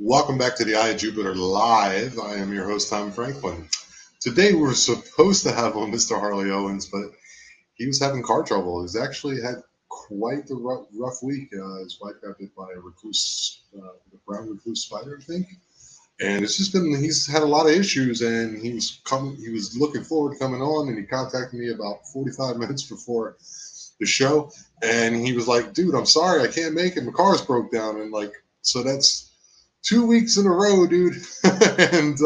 Welcome back to the Eye of Jupiter Live. I am your host, Tom Franklin. Today we're supposed to have on Mr. Harley Owens, but he was having car trouble. He's actually had quite a rough week. His wife got bit by a recluse, a brown recluse spider, I think. And it's just been, he's had a lot of issues, and he was looking forward to coming on, and he contacted me about 45 minutes before the show. And he was like, dude, I'm sorry, I can't make it. My car's broke down. And so that's 2 weeks in a row, dude. And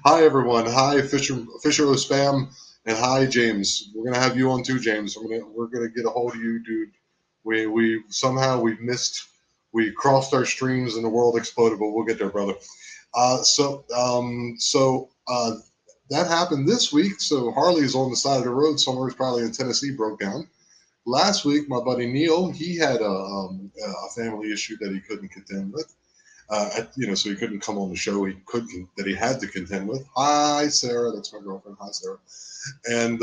hi, everyone. Hi, Fisher O Spam, and hi, James. We're gonna have you on too, James. We're gonna get a hold of you, dude. We somehow we crossed our streams and the world exploded, but we'll get there, brother. That happened this week. So Harley's on the side of the road somewhere, probably in Tennessee, broke down. Last week, my buddy Neil, he had a family issue that he couldn't contend with. So he couldn't come on the show. He had to contend with. Hi, Sarah. That's my girlfriend. Hi, Sarah. And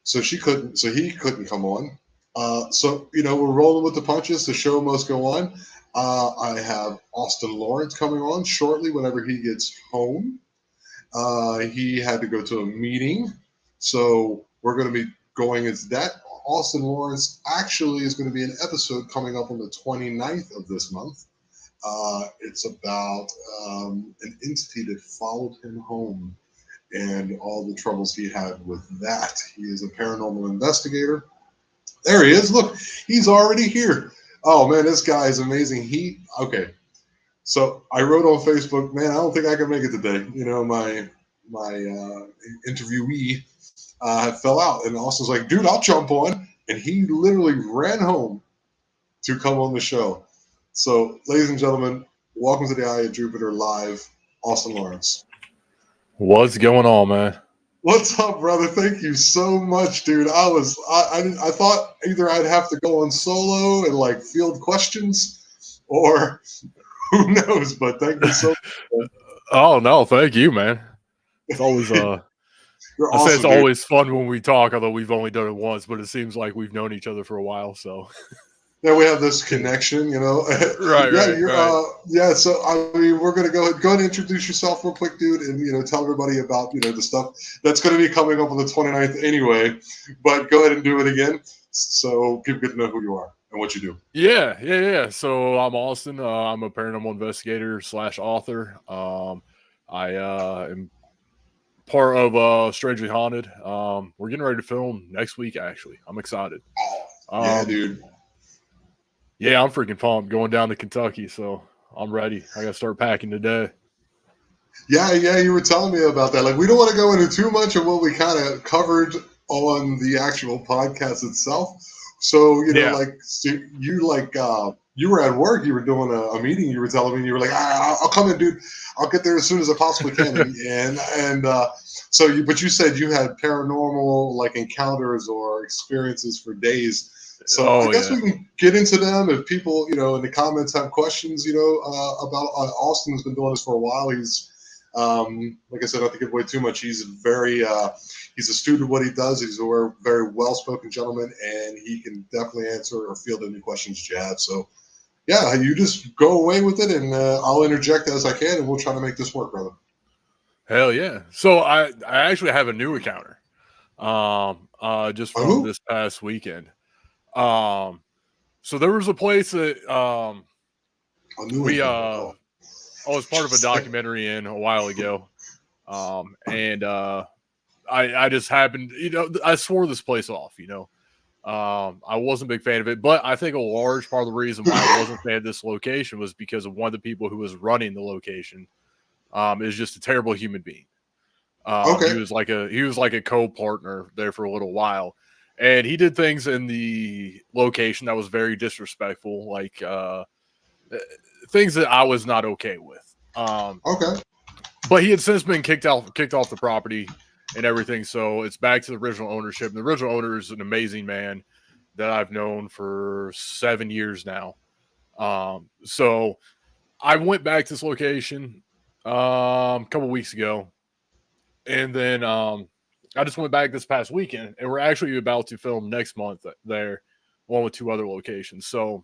so he couldn't come on. We're rolling with the punches. The show must go on. I have Austin Lawrence coming on shortly whenever he gets home. He had to go to a meeting, so we're going to be going into that. Austin Lawrence actually is going to be an episode coming up on the 29th of this month. It's about an entity that followed him home and all the troubles he had with that. He is a paranormal investigator. There he is. Look, he's already here. Oh, man, this guy is amazing. Okay. So I wrote on Facebook, man, I don't think I can make it today. You know, my interviewee fell out. And Austin's like, dude, I'll jump on. And he literally ran home to come on the show. So, ladies and gentlemen, welcome to the Eye of Jupiter Live, Austin Lawrence. What's going on, man? What's up, brother? Thank you so much, dude. I thought either I'd have to go on solo and field questions, or who knows? But thank you so much. Oh no, thank you, man. It's always You're I say it's awesome, dude. always fun when we talk, although we've only done it once, but it seems like we've known each other for a while. So Yeah, we have this connection, you know. Right. So I mean, we're gonna go ahead and introduce yourself real quick, dude, and tell everybody about the stuff that's gonna be coming up on the 29th anyway. But go ahead and do it again, so people get to know who you are and what you do. Yeah. So I'm Austin. I'm a paranormal investigator / author. I am part of Strangely Haunted. We're getting ready to film next week. Actually, I'm excited. Yeah, dude. Yeah, I'm freaking pumped going down to Kentucky, so I'm ready. I got to start packing today. Yeah, you were telling me about that. Like, we don't want to go into too much of what we kind of covered on the actual podcast itself. So, you were at work, you were doing a meeting, you were telling me, you were like, I'll come in, dude. I'll get there as soon as I possibly can. But you said you had paranormal encounters or experiences for days. So I guess we can get into them if people, in the comments have questions, about Austin's been doing this for a while. He's, like I said, not to give away too much. He's he's a student of what he does. He's a very well-spoken gentleman, and he can definitely answer or field any questions you have. So, yeah, you just go away with it, and I'll interject as I can, and we'll try to make this work, brother. Hell yeah. So I actually have a new encounter just from this past weekend. So there was a place that I was part of a documentary in a while ago. I just happened, I swore this place off, I wasn't a big fan of it, but I think a large part of the reason why I wasn't a fan of this location was because of one of the people who was running the location is just a terrible human being. He was like a co-partner there for a little while. And he did things in the location that was very disrespectful, like things that I was not okay with. But he had since been kicked off the property and everything, so it's back to the original ownership. And the original owner is an amazing man that I've known for 7 years now. So I went back to this location a couple weeks ago, and then I just went back this past weekend, and we're actually about to film next month there, one with 2 other locations. So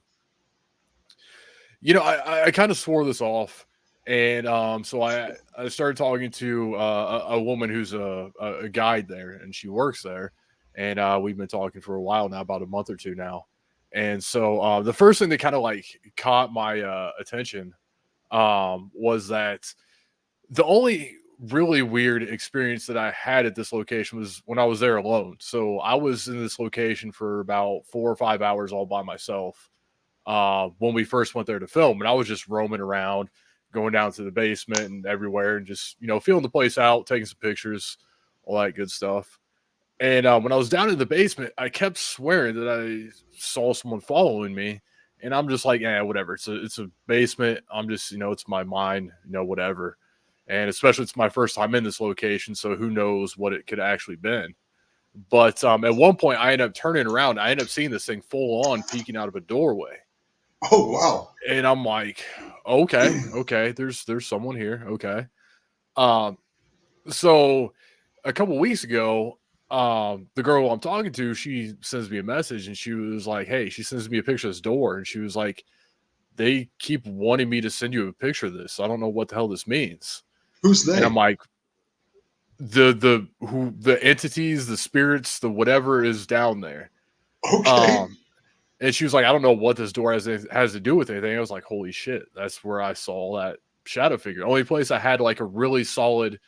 I kind of swore this off, and so I started talking to a woman who's a guide there, and she works there, and we've been talking for a while now, about a month or two now, and so the first thing that kind of like caught my attention was that the only really weird experience that I had at this location was when I was there alone. So I was in this location for about 4 or 5 hours all by myself when we first went there to film, and I was just roaming around, going down to the basement and everywhere, and just feeling the place out, taking some pictures, all that good stuff. And when I was down in the basement, I kept swearing that I saw someone following me, and I'm just like, yeah, whatever. It's a basement. I'm just it's my mind, whatever. And especially it's my first time in this location, so who knows what it could actually been. But at one point, I ended up turning around. I ended up seeing this thing full on peeking out of a doorway. Oh wow. And I'm like, okay, there's someone here. Okay. Um, so a couple weeks ago, the girl I'm talking to, she sends me a message, and she was like, hey, she sends me a picture of this door, and she was like, they keep wanting me to send you a picture of this. I don't know what the hell this means. Who's And I'm they? like, the entities, the spirits, the whatever is down there. Okay. Um, And she was like, I don't know what this door has to do with anything. I was like, holy shit, that's where I saw that shadow figure. Only place I had like a really solid,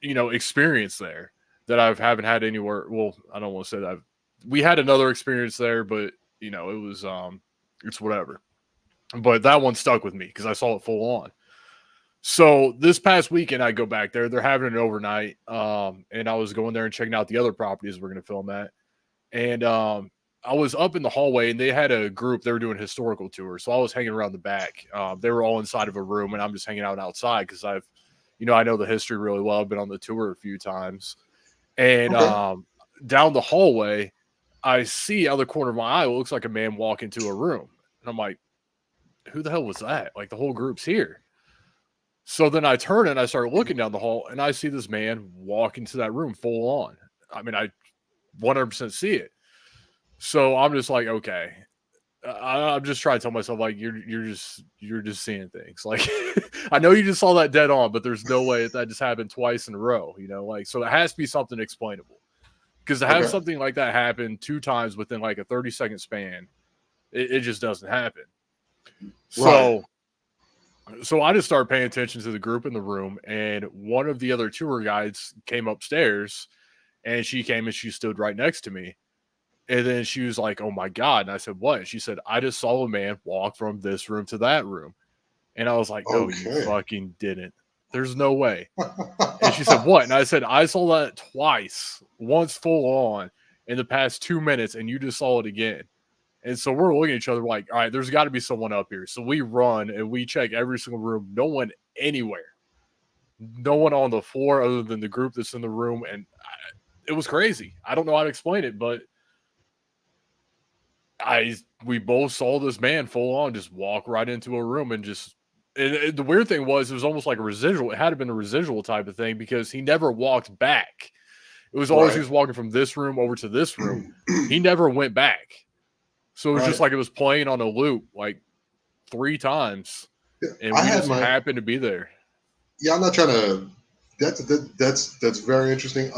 experience there that I haven't had anywhere. Well, I don't want to say that. We had another experience there, but it was it's whatever. But that one stuck with me because I saw it full on. So this past weekend, I go back there. They're having an overnight, and I was going there and checking out the other properties we're going to film at. And I was up in the hallway, and they had a group. They were doing historical tours, so I was hanging around the back. They were all inside of a room, and I'm just hanging out outside because I know the history really well. I've been on the tour a few times, and Okay. down the hallway, I see out of the corner of my eye, it looks like a man walk into a room, and I'm like, "Who the hell was that?" Like the whole group's here. So then I turn and I start looking down the hall, and I see this man walk into that room full on. I mean, I 100% see it. So I'm just like, okay. I'm just trying to tell myself like you're just seeing things. Like I know you just saw that dead on, but there's no way that just happened twice in a row. Like so it has to be something explainable. Because to have Okay. something like that happen 2 times within like a 30-second span, it just doesn't happen. Right. So I just started paying attention to the group in the room, and one of the other tour guides came upstairs, and she came and she stood right next to me. And then she was like, "Oh my God." And I said, "What?" And she said, "I just saw a man walk from this room to that room." And I was like, "No, you Okay. fucking didn't. There's no way." And she said, "What?" And I said, "I saw that twice, once full on in the past 2 minutes, and you just saw it again." And so we're looking at each other like, all right, there's got to be someone up here. So we run and we check every single room. No one anywhere. No one on the floor other than the group that's in the room. And it was crazy. I don't know how to explain it, but we both saw this man full on just walk right into a room and just. And the weird thing was, it was almost like a residual. It had been a residual type of thing because he never walked back. It was always he Right. was walking from this room over to this room. He never went back. So it was just Right. like it was playing on a loop like 3 times, Yeah, and I we had just my. happened to be there. Yeah, I'm not trying to. That's very interesting.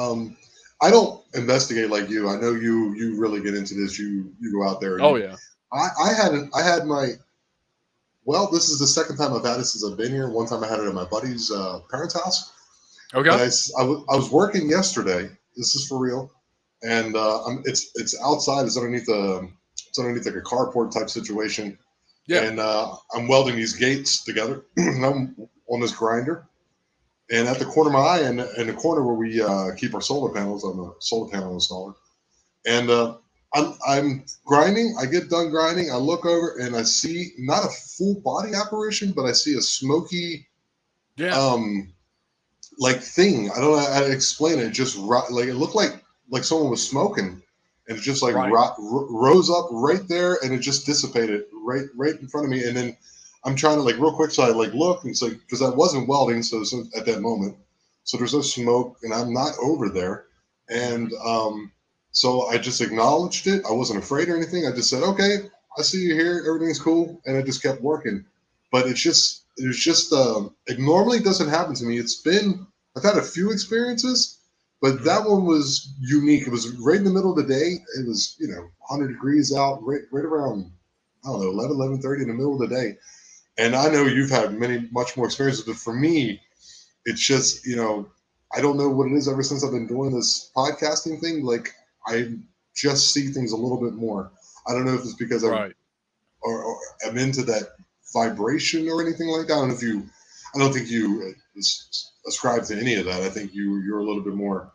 I don't investigate like you. I know you really get into this. You go out there and Oh you. yeah. I had my. Well, this is the second time I've had it since I've been here. One time I had it at my buddy's parents' house, but Okay. I was working yesterday. This is for real, and it's outside. It's underneath like a carport type situation, Yeah. and I'm welding these gates together. And I'm on this grinder, and at the corner of my eye, and in the corner where we keep our solar panels, I'm a solar panel installer, and I'm grinding. I get done grinding. I look over and I see not a full body apparition, but I see a smoky Yeah. um like thing. I don't know how to explain it. It just like it looked like someone was smoking, and it just like Right. rose up right there, and it just dissipated right in front of me. And then I'm trying to like real quick, so I like look, and it's like because I wasn't welding, so at that moment, so there's no smoke, and I'm not over there, Hmm. and so I just acknowledged it. I wasn't afraid or anything. I just said, okay. I see you here, everything's cool, and it just kept working. But it normally doesn't happen to me. I've had a few experiences, but Mhm. that one was unique. It was right in the middle of the day. It was 100 degrees out, right around I don't know 11:30 in the middle of the day. And I know you've had much more experiences, but for me, it's just I don't know what it is. Ever since I've been doing this podcasting thing, like I just see things a little bit more. I don't know if it's because Right. or am into that vibration or anything like that. I don't think you ascribe to any of that. I think you're a little bit more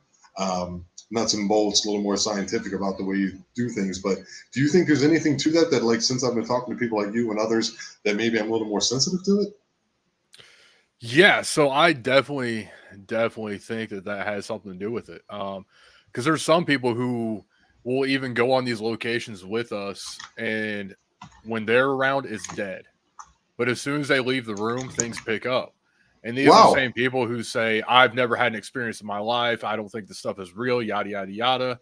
nuts and bolts, a little more scientific about the way you do things. But do you think there's anything to that like since I've been talking to people like you and others that maybe I'm a little more sensitive to it? Yeah, so I definitely think that that has something to do with it. Because there's some people who will even go on these locations with us, and when they're around, it's dead. But as soon as they leave the room, things pick up. And these are the Wow. same people who say, "I've never had an experience in my life. I don't think this stuff is real." Yada yada yada.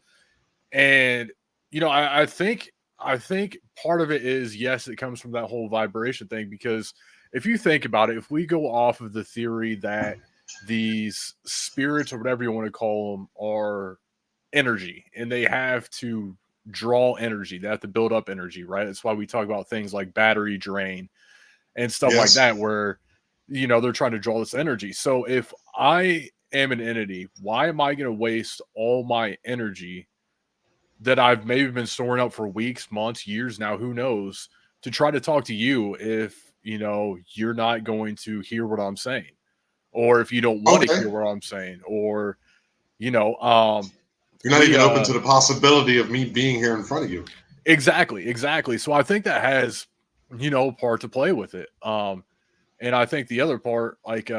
And I think part of it is yes, it comes from that whole vibration thing because if you think about it, if we go off of the theory that these spirits or whatever you want to call them are energy and they have to draw energy, they have to build up energy, right? That's why we talk about things like battery drain and stuff like Yes. that, where they're trying to draw this energy. So if I am an entity, why am I going to waste all my energy that I've maybe been storing up for weeks, months, years now, who knows, to try to talk to you if, you're not going to hear what I'm saying, or if you don't want to Okay. hear what I'm saying, or, you know, um, You're not we, even open to the possibility of me being here in front of you. exactly, exactly. So I think that has, part to play with it. And I think the other part, like,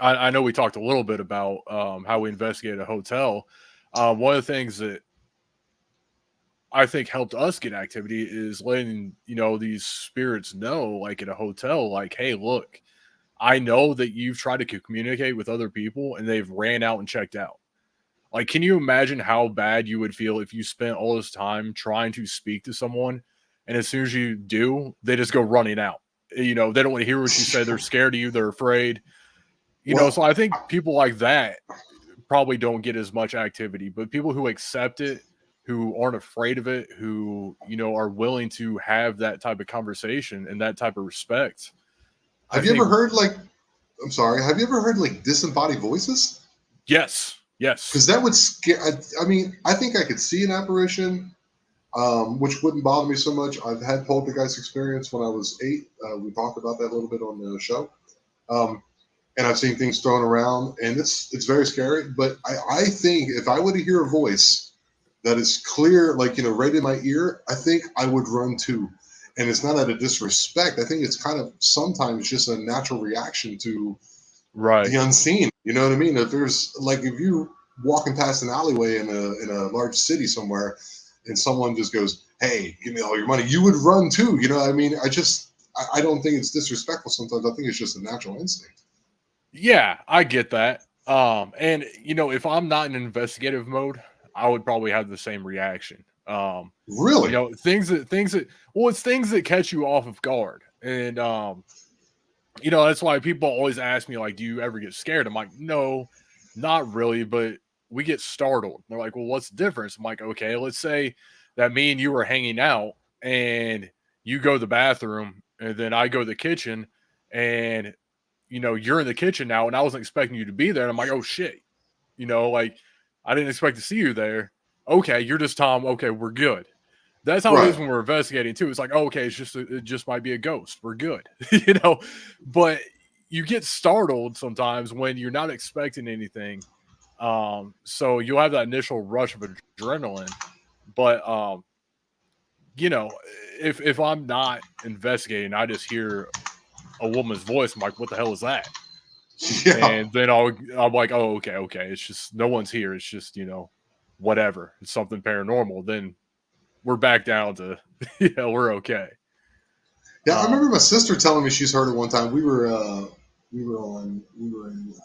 I know we talked a little bit about how we investigated a hotel. One of the things that I think helped us get activity is letting, these spirits know, like at a hotel, like, hey, look, I know that you've tried to communicate with other people and they've ran out and checked out. Like, can you imagine how bad you would feel if you spent all this time trying to speak to someone and as soon as you do, they just go running out? They don't want to hear what you say. They're scared of you. They're afraid. So Well, I think people like that probably don't get as much activity, but people who accept it, who aren't afraid of it, who, are willing to have that type of conversation and that type of respect, I have you ever think heard like I'm sorry, have you ever heard like disembodied voices? yes, yes. Because that would scare. I mean, I think I could see an apparition, which wouldn't bother me so much. I've had poltergeist experience when I was 8. We talked about that a little bit on the show. Um, and I've seen things thrown around, and it's very scary. But I think if I were to hear a voice that is clear, like right in my ear, I think I would run too. And it's not out of disrespect. I think it's kind of sometimes just a natural reaction to the Right. unseen. You know what I mean? If you walking past an alleyway in a large city somewhere, and someone just goes, "Hey, give me all your money," you would run too. You know what I mean? I don't think it's disrespectful. Sometimes I think it's just a natural instinct. Yeah, I get that. And if I'm not in investigative mode, I would probably have the same reaction. Really? It's things that catch you off of guard. And that's why people always ask me, like, do you ever get scared? I'm like, no, not really, but we get startled. They're like, well, what's the difference? I'm like, okay, let's say that me and you are hanging out and you go to the bathroom and then I go to the kitchen and you're in the kitchen now and I wasn't expecting you to be there. And I'm like, oh shit, like I didn't expect to see you there. Okay, you're just Tom. Okay, we're good. That's how it is Right. when we're investigating too. It's like, oh, okay, it just might be a ghost. We're good, But you get startled sometimes when you're not expecting anything. So you'll have that initial rush of adrenaline, but you know, if I'm not investigating, I just hear a woman's voice. I'm like, what the hell is that? Yeah. And then I'm like, oh, okay, okay. It's just no one's here. It's just whatever. It's something paranormal. Then we're back down to we're okay. Yeah. I Um, remember my sister telling me she's heard it one time. We were in.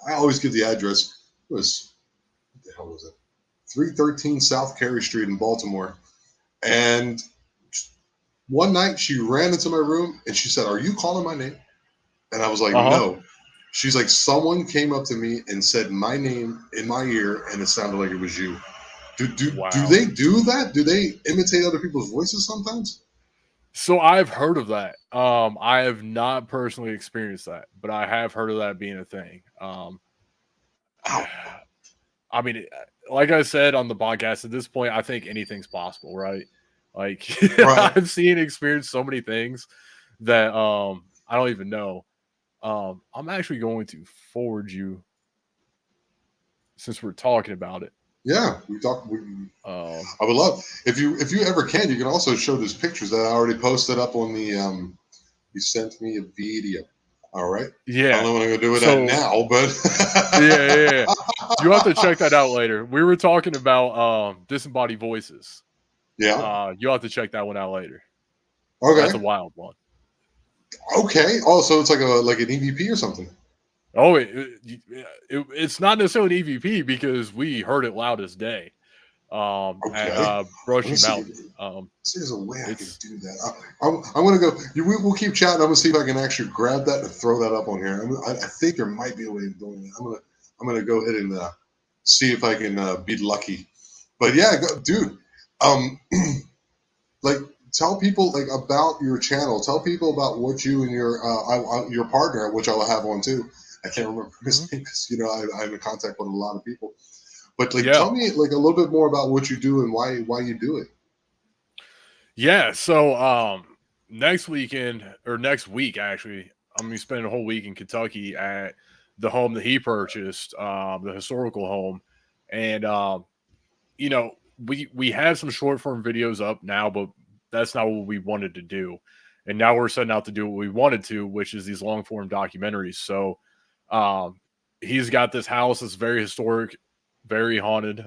I always give the address. It was what the hell was it? 313 South Carey Street in Baltimore, and one night she ran into my room and she said, "Are you calling my name?" And I was like, Uh huh. "No." She's like, "Someone came up to me and said my name in my ear, and it sounded like it was you." Do Wow. they do that? Do they imitate other people's voices sometimes? So I've heard of that. I have not personally experienced that, but I have heard of that being a thing. Wow. I mean, like I said on the podcast, at this point, I think anything's possible, right? Like Right. I've seen and experienced so many things that I don't even know. I'm actually going to forward you since we're talking about it. Yeah. We talk. Um, I would love if you ever can. You can also show those pictures that I already posted up on the. You sent me a video. All right. I don't yeah. know what I'm gonna do with that So now, but yeah. You have to check that out later. We were talking about disembodied voices. yeah. You'll have to check that one out later. That's a Okay. wild one. Okay. Oh, so it's like an EVP or something. Oh, it's not necessarily an EVP because we heard it loud as day. At Okay. Let me Brushy see. Mountain. See, there's a way I can It's do that. I'm gonna go. We'll keep chatting. I'm gonna see if I can actually grab that and throw that up on here. I think there might be a way of doing that. I'm gonna go ahead and see if I can be lucky. But yeah, dude. Um, like tell people like about your channel. Tell people about what you and your partner, which I will have on too. I can't remember Mhm. his name because I'm in contact with a lot of people. But like, Yeah. tell me like a little bit more about what you do and why you do it. Yeah. So next weekend or next week actually, I'm gonna be spending a whole week in Kentucky at the home that he purchased, the historical home. And you know, we have some short form videos up now, but that's not what we wanted to do. And now we're setting out to do what we wanted to, which is these long form documentaries. So um he's got this house that's very historic, very haunted,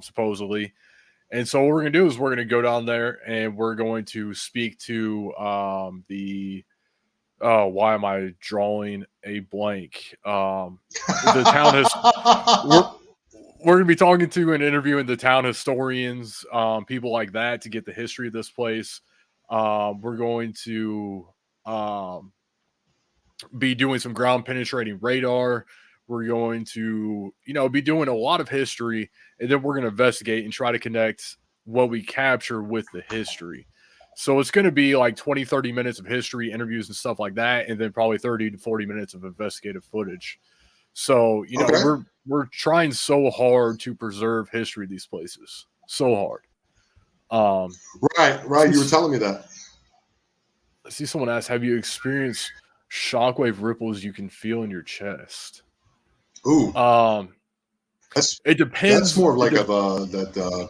supposedly. And so what we're gonna do is we're gonna go down there and we're going to speak to the why am I drawing a blank? The town has we're we're gonna be talking to and interviewing the town historians, people like that to get the history of this place. We're going to um, be doing some ground penetrating radar. We're going to, be doing a lot of history, and then we're going to investigate and try to connect what we capture with the history. So it's going to be like 20, 30 minutes of history, interviews, and stuff like that, and then probably 30 to 40 minutes of investigative footage. So, Okay. we're trying so hard to preserve history of these places. So hard. Um, Right, I see, right. You were telling me that. I see someone ask, have you experienced shockwave ripples you can feel in your chest? Ooh, Um, that's it that's depends. more of like of that.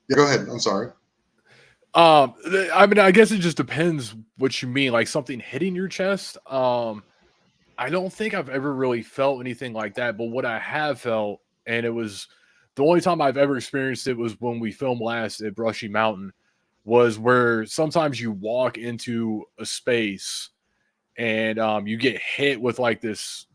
Yeah, go ahead. I'm sorry. I mean, I guess it just depends what you mean. Like something hitting your chest. I don't think I've ever really felt anything like that. But what I have felt, and it was the only time I've ever experienced it was when we filmed last at Brushy Mountain, was where sometimes you walk into a space and you get hit with like this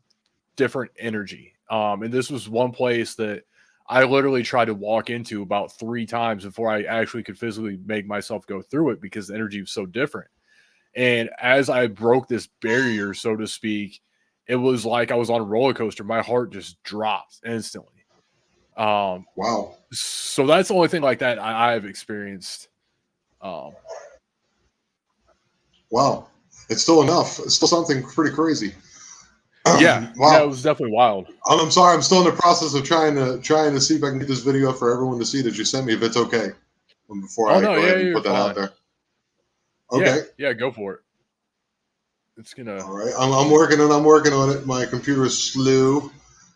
different energy. And this was one place that I literally tried to walk into about 3 times before I actually could physically make myself go through it because the energy was so different. And as I broke this barrier, so to speak, it was like I was on a roller coaster. My heart just dropped instantly. Um, Wow, so that's the only thing like that I've experienced. Um, wow. It's still enough. It's still something pretty crazy. yeah, it Wow. was definitely wild. I'm sorry. I'm still in the process of trying to see if I can get this video for everyone to see that you sent me. If it's okay, before Oh I no, go yeah, ahead and you're put that out fine. there. Yeah, Okay. yeah, go for it. It's gonna. All right. I'm working on. I'm working on it. My computer is slow.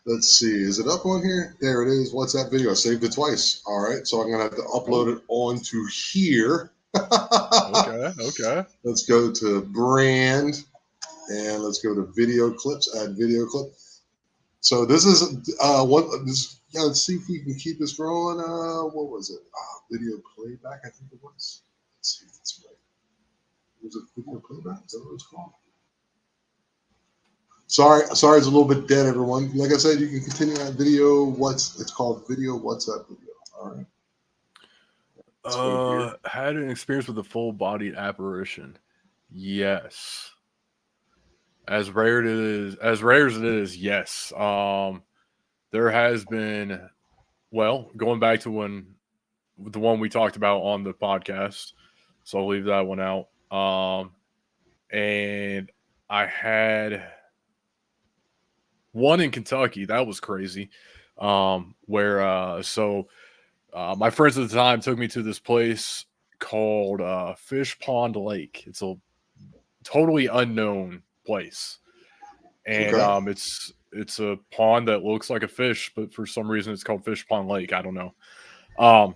Let's see. Is it up on here? There it is. What's that video? I saved it twice. All right. So I'm gonna have to upload Oh, it onto here. okay, okay. Let's go to brand and let's go to video clips. Add video clip. So this is one. This. Yeah, let's see if we can keep this rolling. What was it? Video playback. I think it was. Let's see if that's right. Was it video playback? Is that what it's called? Sorry, it's a little bit dead, everyone. Like I said, you can continue that video. It's called video WhatsApp video. All right. Had an experience with a full-bodied apparition. Yes. As rare as it is, yes. There has been, well, going back to the one we talked about on the podcast, so I'll leave that one out. And I had one in Kentucky that was crazy. Where my friends at the time took me to this place called Fish Pond Lake. It's a totally unknown place, and Okay. it's a pond that looks like a fish, but for some reason it's called Fish Pond Lake. I don't know. Um,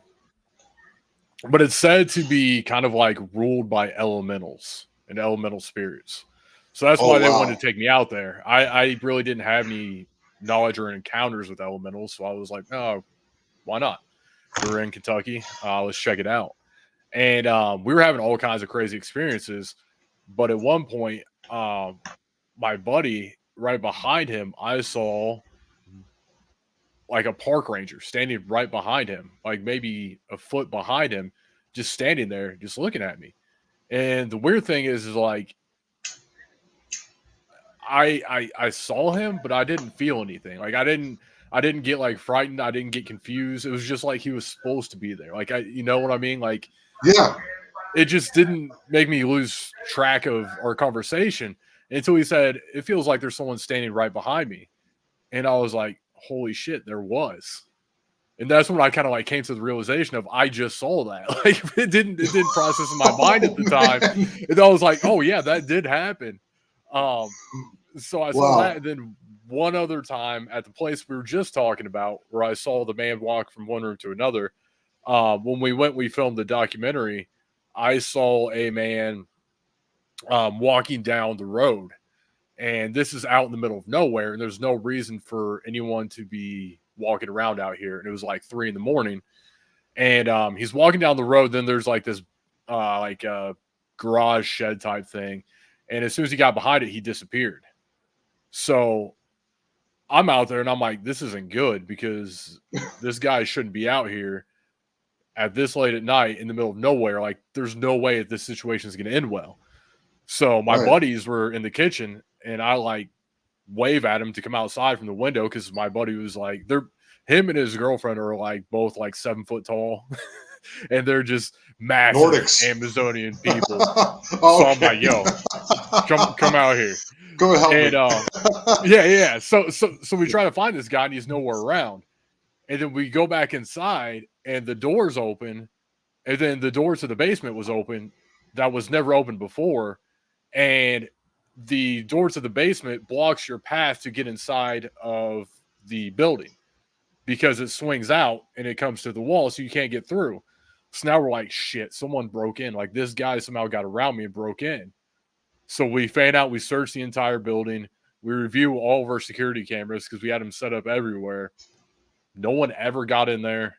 but it's said to be kind of like ruled by elementals and elemental spirits. So that's Oh why they wanted wow. to take me out there. I really didn't have any knowledge or encounters with elementals, so I was like, oh, why not? We're in Kentucky. Let's check it out. And we were having all kinds of crazy experiences. But at one point, my buddy, right behind him, I saw like a park ranger standing right behind him, like maybe a foot behind him, just standing there, just looking at me. And the weird thing is like I saw him, but I didn't feel anything. Like I didn't get like frightened. I didn't get confused. It was just like he was supposed to be there. Like you know what I mean? Like Yeah. it just didn't make me lose track of our conversation until he said, "It feels like there's someone standing right behind me." And I was like, "Holy shit, there was." And that's when I kind of like came to the realization of I just saw that. Like it didn't process in my mind at Oh the time. man. And I was like, "Oh yeah, that did happen." Um, so I saw that, Wow. and then one other time at the place we were just talking about, where I saw the man walk from one room to another. When we filmed the documentary. I saw a man walking down the road, and this is out in the middle of nowhere, and there's no reason for anyone to be walking around out here. And it was like 3 a.m, and he's walking down the road. Then there's like this garage shed type thing, and as soon as he got behind it, he disappeared. So I'm out there, and I'm like, this isn't good because this guy shouldn't be out here at this late at night in the middle of nowhere. Like, there's no way that this situation is going to end well. So my Right. buddies were in the kitchen, and I like wave at him to come outside from the window because my buddy was like, him and his girlfriend are like both like 7 foot tall, and they're just massive Nordics. Amazonian people. So I'm like, yo, come out here. Go help And me. yeah. So we try to find this guy, and he's nowhere around. And then we go back inside, and the door's open, and then the door to the basement was open that was never open before. And the door to the basement blocks your path to get inside of the building because it swings out and it comes to the wall, so you can't get through. So now we're like, shit, someone broke in. Like, this guy somehow got around me and broke in. So we fan out, we search the entire building, we review all of our security cameras because we had them set up everywhere. No one ever got in there.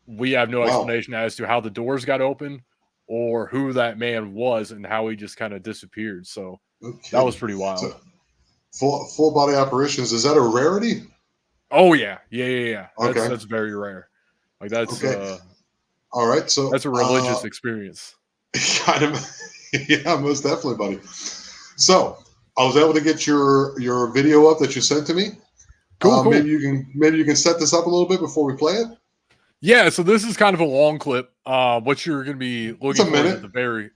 We have no Wow. explanation as to how the doors got open or who that man was and how he just kind of disappeared. So that was Okay. pretty wild. So full body apparitions, is that a rarity? Oh yeah. Okay. That's very rare. Like Okay. All right. So that's a religious experience. kind of yeah, most definitely, buddy. So I was able to get your video up that you sent to me. Cool. Maybe you can set this up a little bit before we play it. Yeah, so this is kind of a long clip. What you're going to be It's looking a for is minute. at the very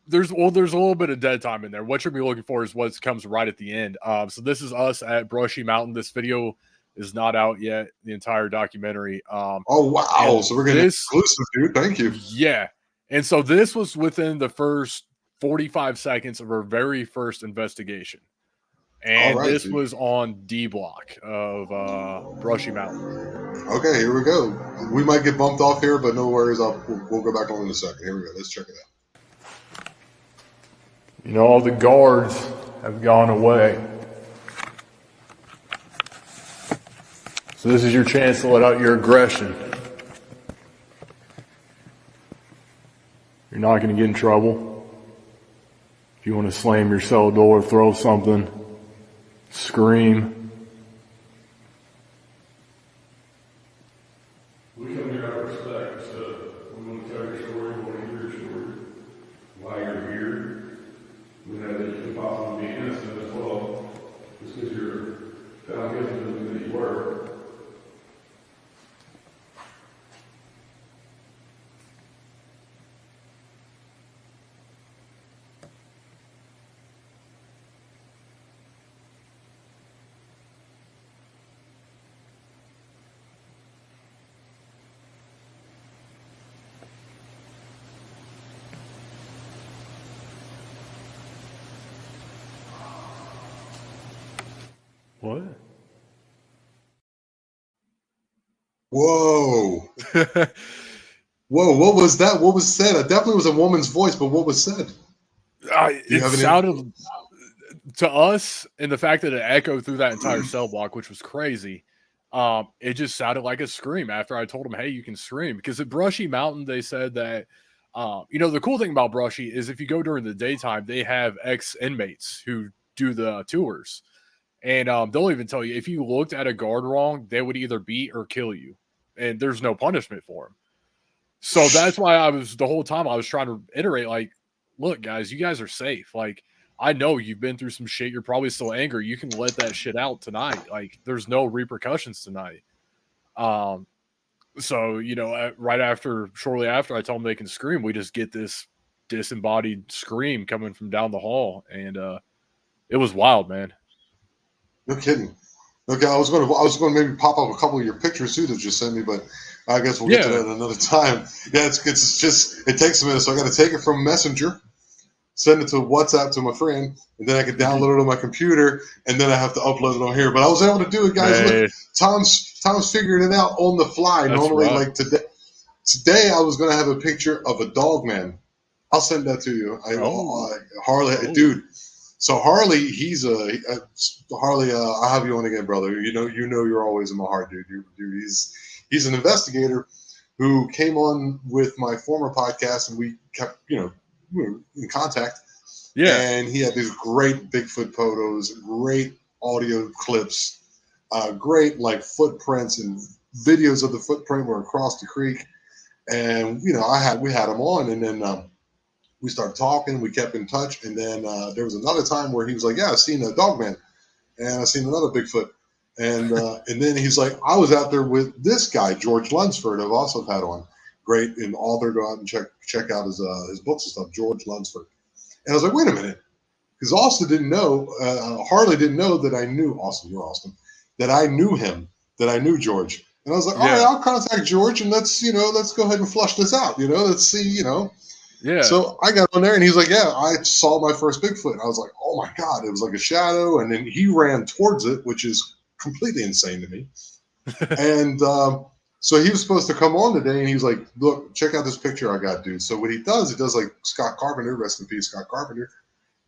there's a little bit of dead time in there. What you're going to be looking for is what comes right at the end. So this is us at Brushy Mountain. This video is not out yet. The entire documentary. Oh wow! And So we're getting exclusive, dude. Thank you. yeah, and so this was within the first 45 seconds of our very first investigation. All And right, this dude. was on D block of Brushy Mountain. Okay, here we go. We might get bumped off here, but no worries. We'll go back on in a second. Here we go. Let's check it out. You know, all the guards have gone away. So this is your chance to let out your aggression. You're not going to get in trouble. If you want to slam your cell door, throw something, scream. We come here out of respect. What? Whoa. Whoa, what was that? What was said? It definitely was a woman's voice, but what was said? Do you It have any? sounded to us, and the fact that it echoed through that entire cell block, which was crazy. It just sounded like a scream after I told them, "Hey, you can scream." Because at Brushy Mountain, they said that, the cool thing about Brushy is if you go during the daytime, they have ex inmates who do the tours, and they'll even tell you if you looked at a guard wrong, they would either beat or kill you, and there's no punishment for them. So that's why the whole time I was trying to iterate, like, look, guys, you guys are safe. Like, I know you've been through some shit. You're probably still angry. You can let that shit out tonight. Like, there's no repercussions tonight. Um, so shortly after I told them they can scream, we just get this disembodied scream coming from down the hall, and it was wild, man. No kidding. Okay, I was gonna maybe pop up a couple of your pictures too that you sent me, but I guess we'll get to Yeah. that another time. Yeah, it's just it takes a minute, so I got to take it from Messenger, send it to WhatsApp to my friend, and then I can download it on my computer, and then I have to upload it on here. But I was able to do it, guys. Look, Man, Tom's figuring it out on the fly. that's Normally, right. like today I was gonna have a picture of a dog man. I'll send that to you. Oh, Harley, oh, dude. So Harley, Harley. I'll have you on again, brother. You know, you're always in my heart, dude. Dude, he's an investigator who came on with my former podcast, and we kept, we were in contact. yeah. And he had these great Bigfoot photos, great audio clips, great like footprints and videos of the footprint were across the creek. And we had him on, and then we started talking. We kept in touch, and then there was another time where he was like, "Yeah, I've seen a dog man, and I've seen another Bigfoot." And then he's like, "I was out there with this guy, George Lunsford. I've also had on, great an author. Go out and check out his books and stuff, George Lunsford." And I was like, "Wait a minute," because Austin didn't know, Harley didn't know that I knew Austin. You're Austin, that I knew him, that I knew George. And I was like, "All right, Yeah. I'll contact George, and let's go ahead and flush this out. Let's see." Yeah. So I got on there, and he's like, "Yeah, I saw my first Bigfoot." And I was like, "Oh my god!" It was like a shadow, and then he ran towards it, which is completely insane to me. And so he was supposed to come on today, and he was like, "Look, check out this picture I got, dude." So what he does like Scott Carpenter, rest in peace, Scott Carpenter.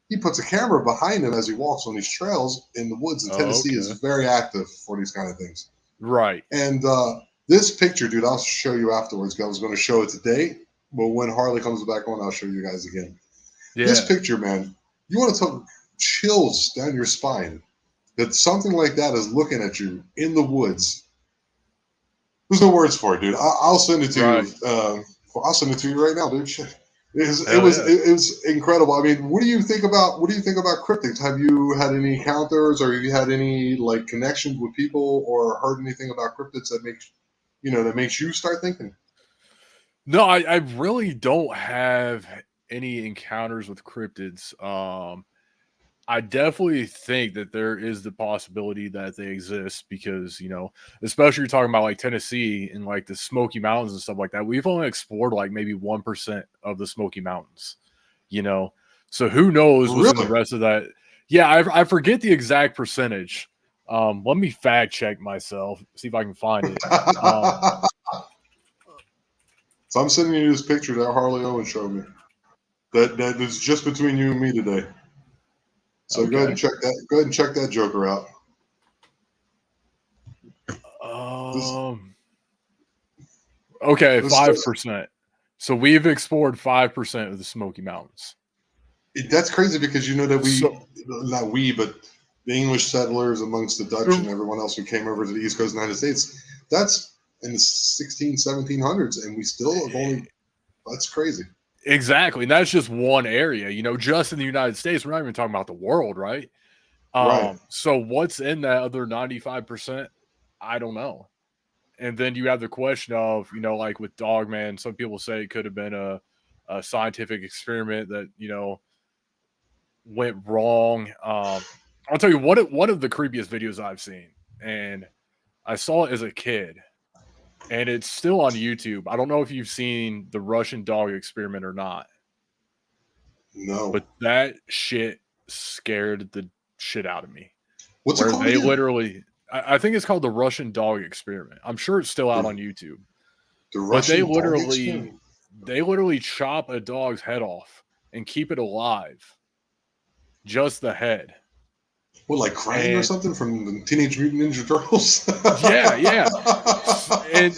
He puts a camera behind him as he walks on these trails in the woods. And Oh, Tennessee is okay. very active for these kind of things. Right. And this picture, dude, I'll show you afterwards. I was going to show it today, but when Harley comes back on, I'll show you guys again. This Yeah. picture, man, you want to talk chills down your spine that something like that is looking at you in the woods. There's no words for it, dude. I'll send it to you. Right. I'll send it to you right now, dude. Shit. Hell yeah. It was incredible. I mean, what do you think about cryptids? Have you had any encounters, or have you had any like connections with people, or heard anything about cryptids that makes you start thinking? No, I really don't have any encounters with cryptids. I definitely think that there is the possibility that they exist because, especially you're talking about like Tennessee and like the Smoky Mountains and stuff like that. We've only explored like maybe 1% of the Smoky Mountains, you know? So who knows what's in the Really? rest of that? Yeah, I forget the exact percentage. Let me fact check myself, see if I can find it. Um, So I'm sending you this picture that Harley Owen showed me. That is just between you and me today. So go ahead and okay. check that. Go ahead and check that Joker out. This Okay, this just 5%. So we've explored 5% of the Smoky Mountains. that's crazy because you know that So not we, but the English settlers amongst the Dutch and everyone else who came over to the East Coast of the United States, that's in the 1700s, and we still have only, that's crazy. exactly. And that's just one area, just in the United States. We're not even talking about the world, right? Right. So what's in that other 95%? I don't know. And then you have the question of, like with Dogman, some people say it could have been a scientific experiment that, went wrong. I'll tell you one of the creepiest videos I've seen, and I saw it as a kid, and it's still on YouTube. I don't know if you've seen the Russian dog experiment or not, No. but that shit scared the shit out of me. What's it where called they again? literally, I think it's called the Russian dog experiment. I'm sure it's still out The, on YouTube, the but Russian dog experiment. they literally chop a dog's head off and keep it alive, just the head. What, like Krang or And something from the Teenage Mutant Ninja Turtles? yeah, yeah. And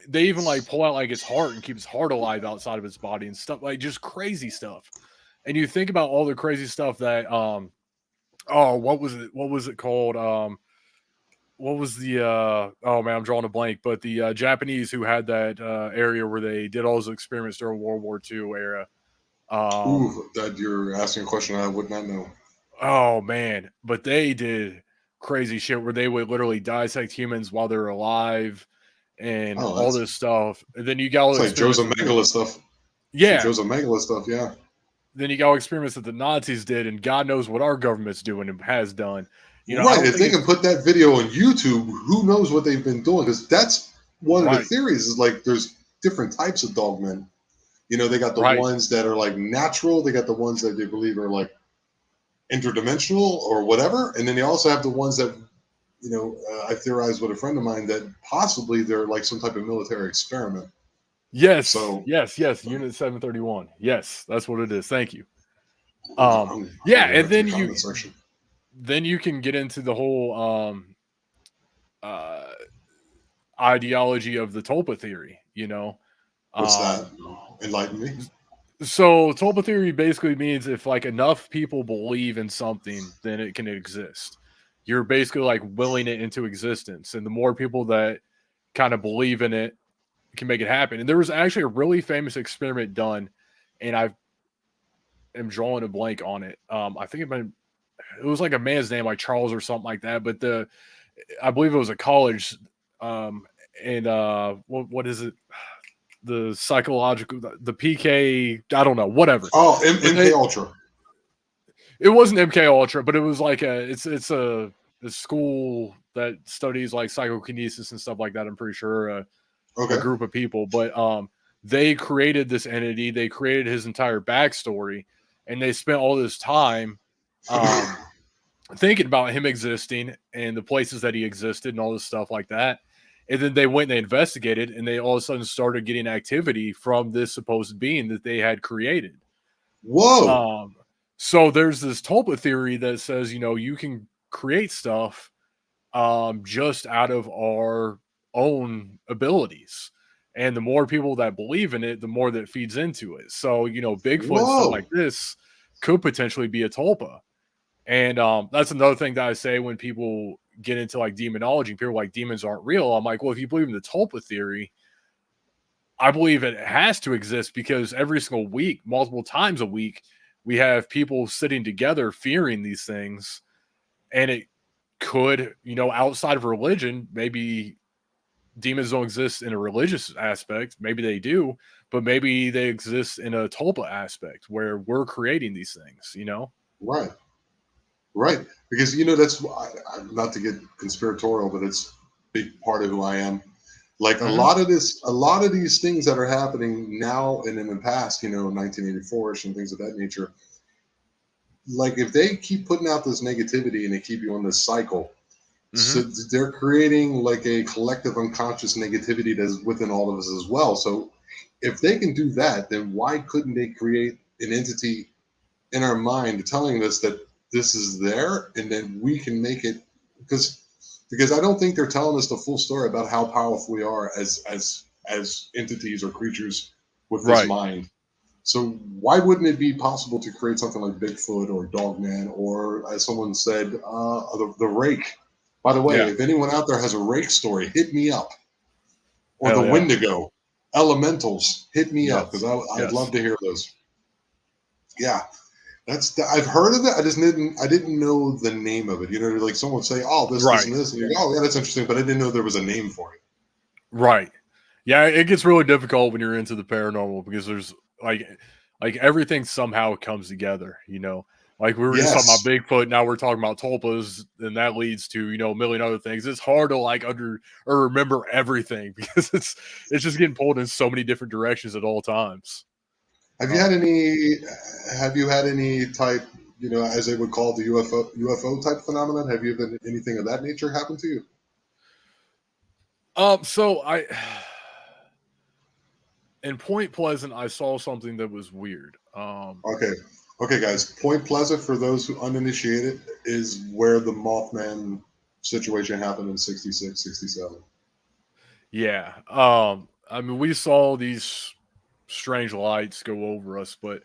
they even like pull out like its heart and keep its heart alive outside of its body and stuff, like just crazy stuff. And you think about all the crazy stuff that oh, what was it called? What was the oh man, I'm drawing a blank, but the Japanese who had that area where they did all those experiments during World War II era. Um Ooh, that you're asking a question I would not know. oh man, but they did crazy shit where they would literally dissect humans while they're alive and Oh, all that's this stuff. And then you got all it's the like experiments that Joseph Mengele stuff. Some yeah, Joseph Mengele stuff, yeah. then you got all experiments that the Nazis did, and God knows what our government's doing and has done. You know, I Right. don't If think they can it's put that video on YouTube, who knows what they've been doing? Because that's one of the right, theories is like there's different types of dogmen. You know, they got the right. ones that are like natural, they got the ones that they believe are like interdimensional or whatever. And then they also have the ones that, I theorized with a friend of mine that possibly they're like some type of military experiment. Yes, So yes, yes. Unit 731. Yes, that's what it is. Thank you. I'm Yeah, going to and go to the comment section. then you can get into the whole uh ideology of the Tulpa theory, you know. What's that? Um Enlighten me. so Tulpa theory basically means if like enough people believe in something, then it can exist. You're basically like willing it into existence. And the more people that kind of believe in it can make it happen. And there was actually a really famous experiment done, and I am drawing a blank on it. I think it was like a man's name, like Charles or something like that. But I believe it was a college, um, and what is it? The psychological, the PK, I don't know, whatever. Oh, But MK Ultra. it wasn't MK Ultra, but it was like it's a school that studies like psychokinesis and stuff like that. I'm pretty sure a Okay. group of people, but they created this entity. They created his entire backstory, and they spent all this time um, thinking about him existing and the places that he existed and all this stuff like that. And then they went and they investigated, and they all of a sudden started getting activity from this supposed being that they had created. Whoa. Um, so there's this Tulpa theory that says, you know, you can create stuff just out of our own abilities. And the more people that believe in it, the more that feeds into it. So, you know, Bigfoot and stuff like Whoa. this could potentially be a tulpa. And that's another thing that I say when people get into like demonology, people are like demons aren't real. I'm like, well, if you believe in the tulpa theory, I believe it has to exist because every single week, multiple times a week, we have people sitting together fearing these things. And it could, you know, outside of religion, maybe demons don't exist in a religious aspect. Maybe they do, but maybe they exist in a tulpa aspect where we're creating these things, you know? Right. Right. Because, that's why, not to get conspiratorial, but it's a big part of who I am. Like Mm-hmm. a lot of these things that are happening now and in the past, 1984ish and things of that nature, like if they keep putting out this negativity and they keep you on this cycle, so Mm-hmm. they're creating like a collective unconscious negativity that's within all of us as well. So if they can do that, then why couldn't they create an entity in our mind telling us that this is there and then we can make it because I don't think they're telling us the full story about how powerful we are as entities or creatures with this Right. mind. So why wouldn't it be possible to create something like Bigfoot or Dogman or, as someone said, the Rake? By the way, Yeah. if anyone out there has a Rake story, hit me up. Or the Hell yeah. Wendigo, Elementals, hit me up because Yes. I'd love Yes. to hear those. Yeah, I've heard of it. I didn't know the name of it. Like someone would say, "Oh, this, Right. and this," and you go, "Oh, yeah, that's interesting," but I didn't know there was a name for it. Right. Yeah. It gets really difficult when you're into the paranormal because there's like everything somehow comes together, you know? Like we were just talking about Yes, Bigfoot, now we're talking about tulpas, and that leads to, you know, a million other things. It's hard to like under or remember everything because it's just getting pulled in so many different directions at all times. Have you Um, had any? Have you had any type? as they would call the UFO type phenomenon? Have you ever anything of that nature happen to you? So in Point Pleasant, I saw something that was weird. Okay. Okay, guys. Point Pleasant, for those who uninitiated, is where the Mothman situation happened in 66, 67. Yeah. I mean, we saw these strange lights go over us, but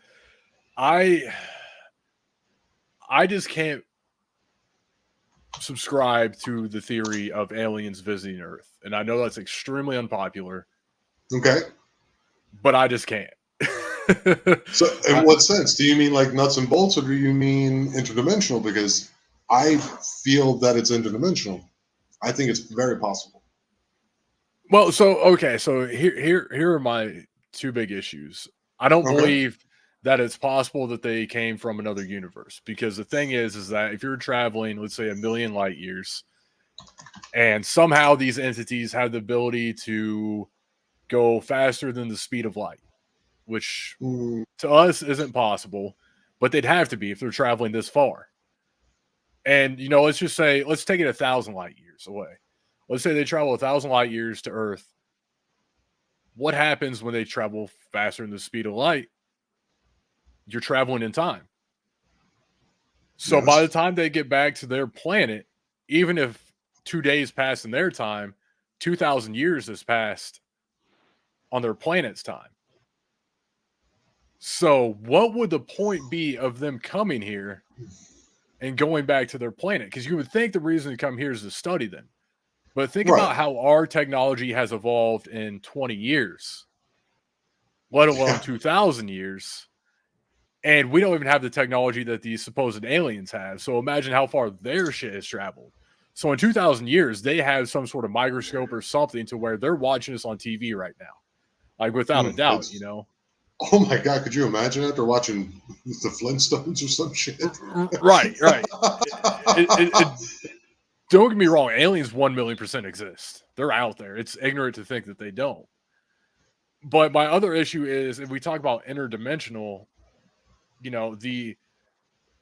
I I just can't subscribe to the theory of aliens visiting Earth. And I know that's extremely unpopular, Okay. but I just can't. So, in I, what sense? Do you mean like nuts and bolts, or do you mean interdimensional? Because I feel that it's interdimensional. I think it's very possible. well, so okay, so here are my two big issues. I don't Okay. believe that it's possible that they came from another universe, because the thing is that if you're traveling, let's say, a million light years, and somehow these entities have the ability to go faster than the speed of light, which Mm, to us isn't possible, but they'd have to be if they're traveling this far. And let's just say, let's take it 1,000 light years away. Let's say they travel 1,000 light years to Earth. What happens when they travel faster than the speed of light? You're traveling in time. So by the yes. time they get back to their planet, even if 2 days pass in their time, 2,000 years has passed on their planet's time. So what would the point be of them coming here and going back to their planet? Because you would think the reason to come here is to study them. But think Right. about how our technology has evolved in 20 years, let alone Yeah. 2,000 years. And we don't even have the technology that these supposed aliens have. So imagine how far their shit has traveled. So in 2,000 years, they have some sort of microscope or something to where they're watching us on TV right now. Like, without a doubt, It's Oh my God! Could you imagine that they're watching the Flintstones or some shit? Right, right. It, don't get me wrong, aliens 1,000,000% exist. They're out there. It's ignorant to think that they don't. But my other issue is, if we talk about interdimensional, the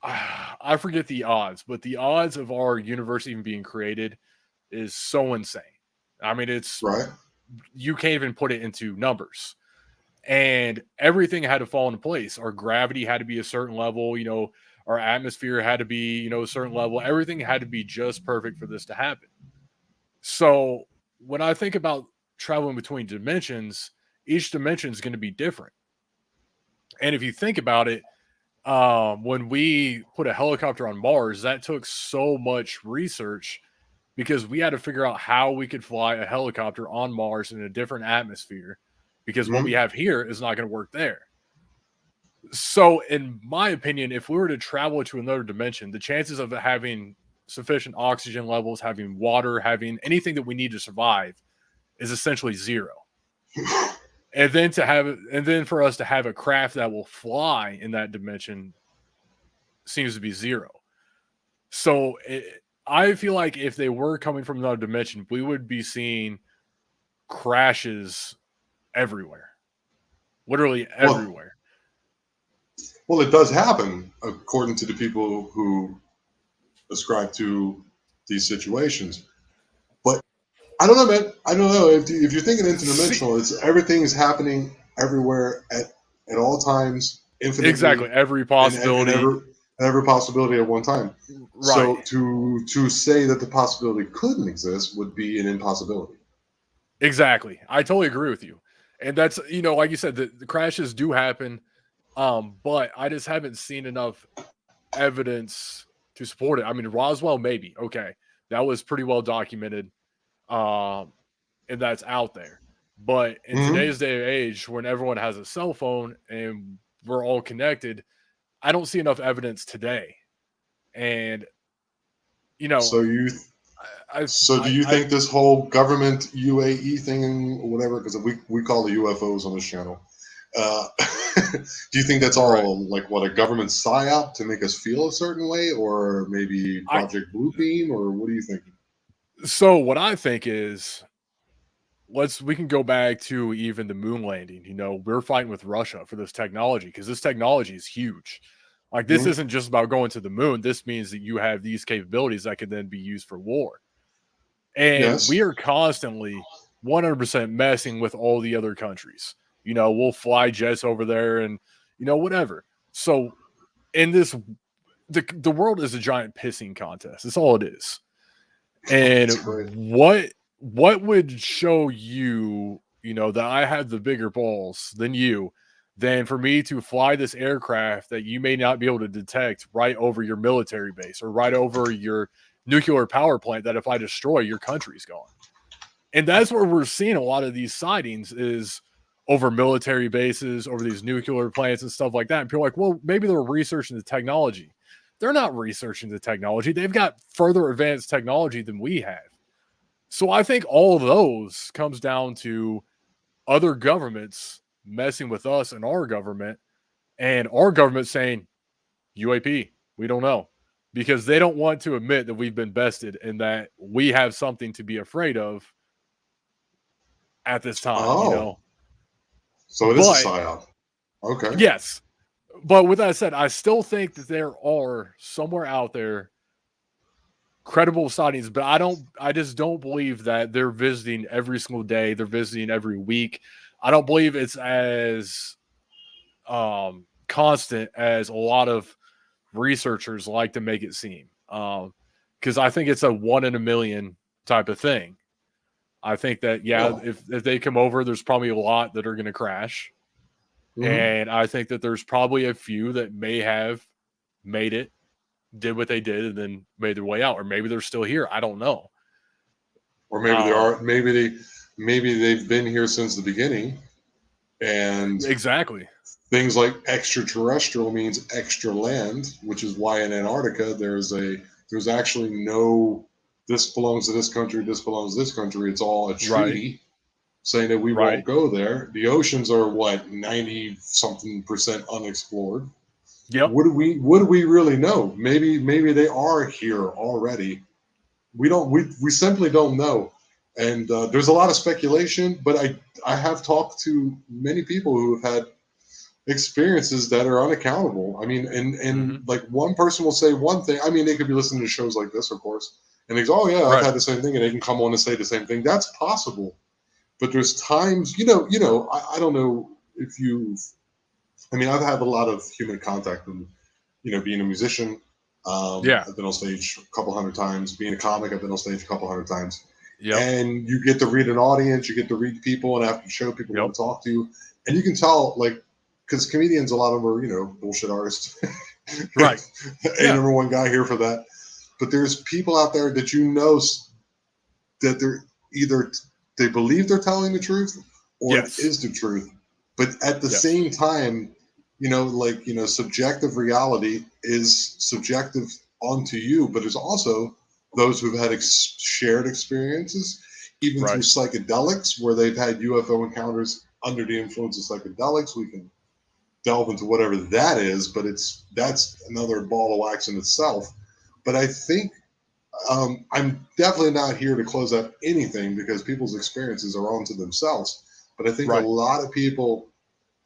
I forget the odds, but the odds of our universe even being created is so insane. I mean, it's Right. you can't even put it into numbers. And everything had to fall into place. Our gravity had to be a certain level, our atmosphere had to be, a certain level. Everything had to be just perfect for this to happen. So when I think about traveling between dimensions, each dimension is going to be different. And if you think about it, when we put a helicopter on Mars, that took so much research because we had to figure out how we could fly a helicopter on Mars in a different atmosphere, because what we Mhm. have here is not going to work there. So, in my opinion, if we were to travel to another dimension, the chances of it having sufficient oxygen levels, having water, having anything that we need to survive is essentially zero. And then for us to have a craft that will fly in that dimension seems to be zero. So I feel like if they were coming from another dimension, we would be seeing crashes everywhere, literally Well, everywhere. well, it does happen according to the people who ascribe to these situations. But I don't know, man. I don't know if you're thinking See, interdimensional. It's everything is happening everywhere at all times, exactly, infinitely, every and possibility. every possibility at one time. Right. So to say that the possibility couldn't exist would be an impossibility. Exactly. I totally agree with you. And that's, like you said, the crashes do happen. But I just haven't seen enough evidence to support it. I mean, Roswell, maybe. Okay. That was pretty well documented. Um, and that's out there. But in Hmm. today's day and age, when everyone has a cell phone and we're all connected, I don't see enough evidence today. And, you know, So you I, So do I, you I, think this whole government UAE thing, or whatever, because we call the UFOs on this channel, uh, do you think that's right. all like what a government psyop to make us feel a certain way, or maybe I, Project Bluebeam, or what do you think? so what I think is, we can go back to even the moon landing. We're fighting with Russia for this technology because this technology is huge. Like, this isn't just about going to the moon. This means that you have these capabilities that can then be used for war. And we Yes. are constantly 100% messing with all the other countries. You know, we'll fly jets over there and, you know, whatever. So in this, the world is a giant pissing contest. That's all it is. And That's great. what would show you, you know, that I have the bigger balls than you, than for me to fly this aircraft that you may not be able to detect right over your military base or right over your nuclear power plant, that if I destroy, your country's gone. And that's where we're seeing a lot of these sightings, is over military bases, over these nuclear plants and stuff like that. And people are like, well, maybe they're researching the technology. They're not researching the technology. They've got further advanced technology than we have. So I think all of those comes down to other governments messing with us and our government saying, UAP, we don't know, because they don't want to admit that we've been bested and that we have something to be afraid of at this time, you Oh, know. so it is a But psyop. Okay. yes, but with that said, I still think that there are somewhere out there credible sightings, but I just don't believe that they're visiting every single day. They're visiting every week. I don't believe it's as constant as a lot of researchers like to make it seem. Because I think it's a 1 in a million type of thing. I think that, yeah, Oh. if they come over, there's probably a lot that are going to crash. Mm-hmm. And I think that there's probably a few that may have made it, did what they did, and then made their way out. Or maybe they're still here. I don't know. Or maybe they are. Maybe they've been here since the beginning, and Exactly. things like extraterrestrial means extra land, which is why in Antarctica there's actually no, this belongs to this country, this belongs to this country. It's all a Right. treaty saying that we Right. won't go there. The oceans are what, 90 something percent unexplored. Yep. What do we really know? Maybe they are here already. We simply don't know. And there's a lot of speculation, but I have talked to many people who have had experiences that are unaccountable. I mean, and like, one person will say one thing. I mean, they could be listening to shows like this, of course, and they go, "Oh yeah, I've Right. had the same thing," and they can come on and say the same thing. That's possible, but there's times, I don't know if you. I mean, I've had a lot of human contact, and being a musician, Yeah. I've been on stage a couple hundred times. Being a comic, I've been on stage a couple hundred times. Yep. And you get to read an audience, you get to read people, and after the show, people want to talk to you, and you can tell, like, because comedians, a lot of them are, bullshit artists. Right. Ain't number one guy here for that. But there's people out there that that they're either they believe they're telling the truth, or Yes. it is the truth. But at the same time, subjective reality is subjective onto you. But there's also those who've had shared experiences, even through psychedelics, where they've had UFO encounters under the influence of psychedelics. We can delve into whatever that is, but that's another ball of wax in itself. But I think I'm definitely not here to close out anything, because people's experiences are onto themselves. But I think a lot of people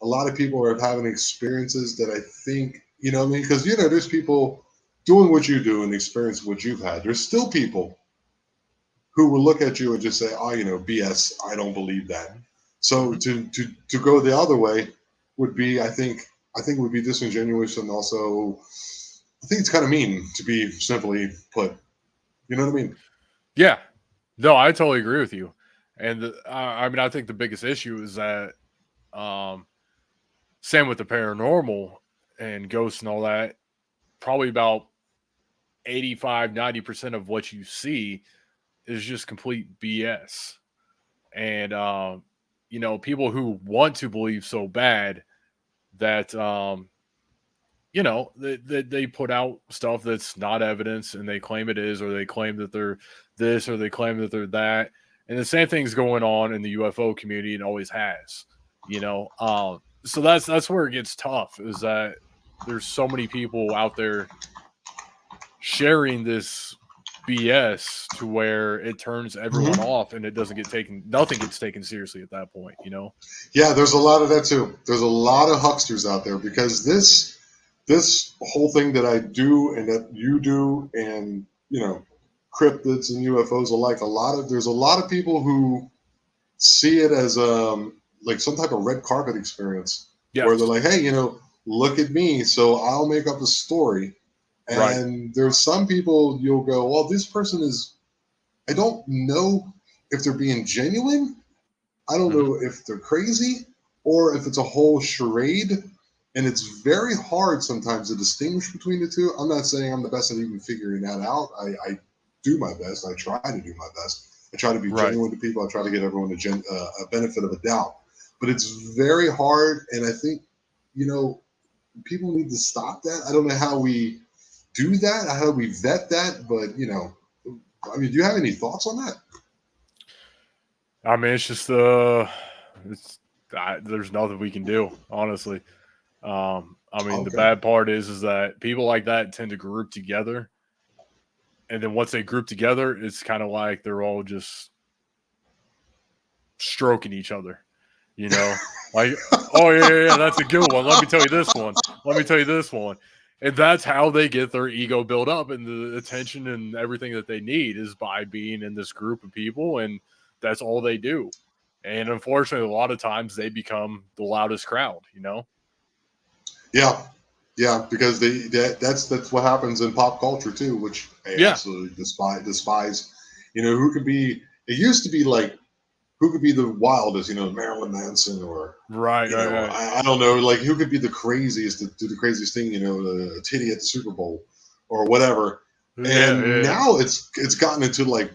are having experiences that I think, what I mean? Because, there's people doing what you do and experience what you've had. There's still people who will look at you and just say, oh, BS, I don't believe that. So to go the other way would be, I think would be disingenuous, and also I think it's kind of mean, to be simply put. You know what I mean? Yeah. No, I totally agree with you. And I mean, I think the biggest issue is that, same with the paranormal and ghosts and all that, probably about 85-90% of what you see is just complete BS. And, people who want to believe so bad that, they put out stuff that's not evidence, and they claim it is, or they claim that they're this, or they claim that they're that. And the same thing's going on in the UFO community, and always has, so that's where it gets tough, is that there's so many people out there sharing this BS to where it turns everyone off, and it doesn't get taken. Nothing gets taken seriously at that point, Yeah, there's a lot of that too. There's a lot of hucksters out there, because this whole thing that I do and that you do, and cryptids and UFOs alike, there's a lot of people who see it as like some type of red carpet experience where they're Yes. like, hey, look at me, so I'll make up a story. Right. And there's some people you'll go, well, this person is, I don't know if they're being genuine. I don't Mhm. know if they're crazy or if it's a whole charade. And it's very hard sometimes to distinguish between the two. I'm not saying I'm the best at even figuring that out. I do my best. I try to do my best. I try to be Right. genuine to people. I try to get everyone a benefit of a doubt. But it's very hard. And I think, people need to stop that. I don't know how we do that, how we vet that. But, I mean, do you have any thoughts on that? I mean, it's just it's there's nothing we can do, honestly. I mean, the Okay. bad part is that people like that tend to group together, and then once they group together, it's kind of like they're all just stroking each other, you know, like, oh yeah, that's a good one. Let me tell you this one. Let me tell you this one. And that's how they get their ego built up, and the attention and everything that they need is by being in this group of people, and that's all they do. And unfortunately, a lot of times they become the loudest crowd, you know? Yeah, yeah, because that's what happens in pop culture too, which I Yeah. absolutely despise. Who could be? It used to be like who could be the wildest? Marilyn Manson, or Right, right, right. I don't know, like who could be the craziest to do the craziest thing? The titty at the Super Bowl or whatever. Yeah, And yeah. now it's gotten into like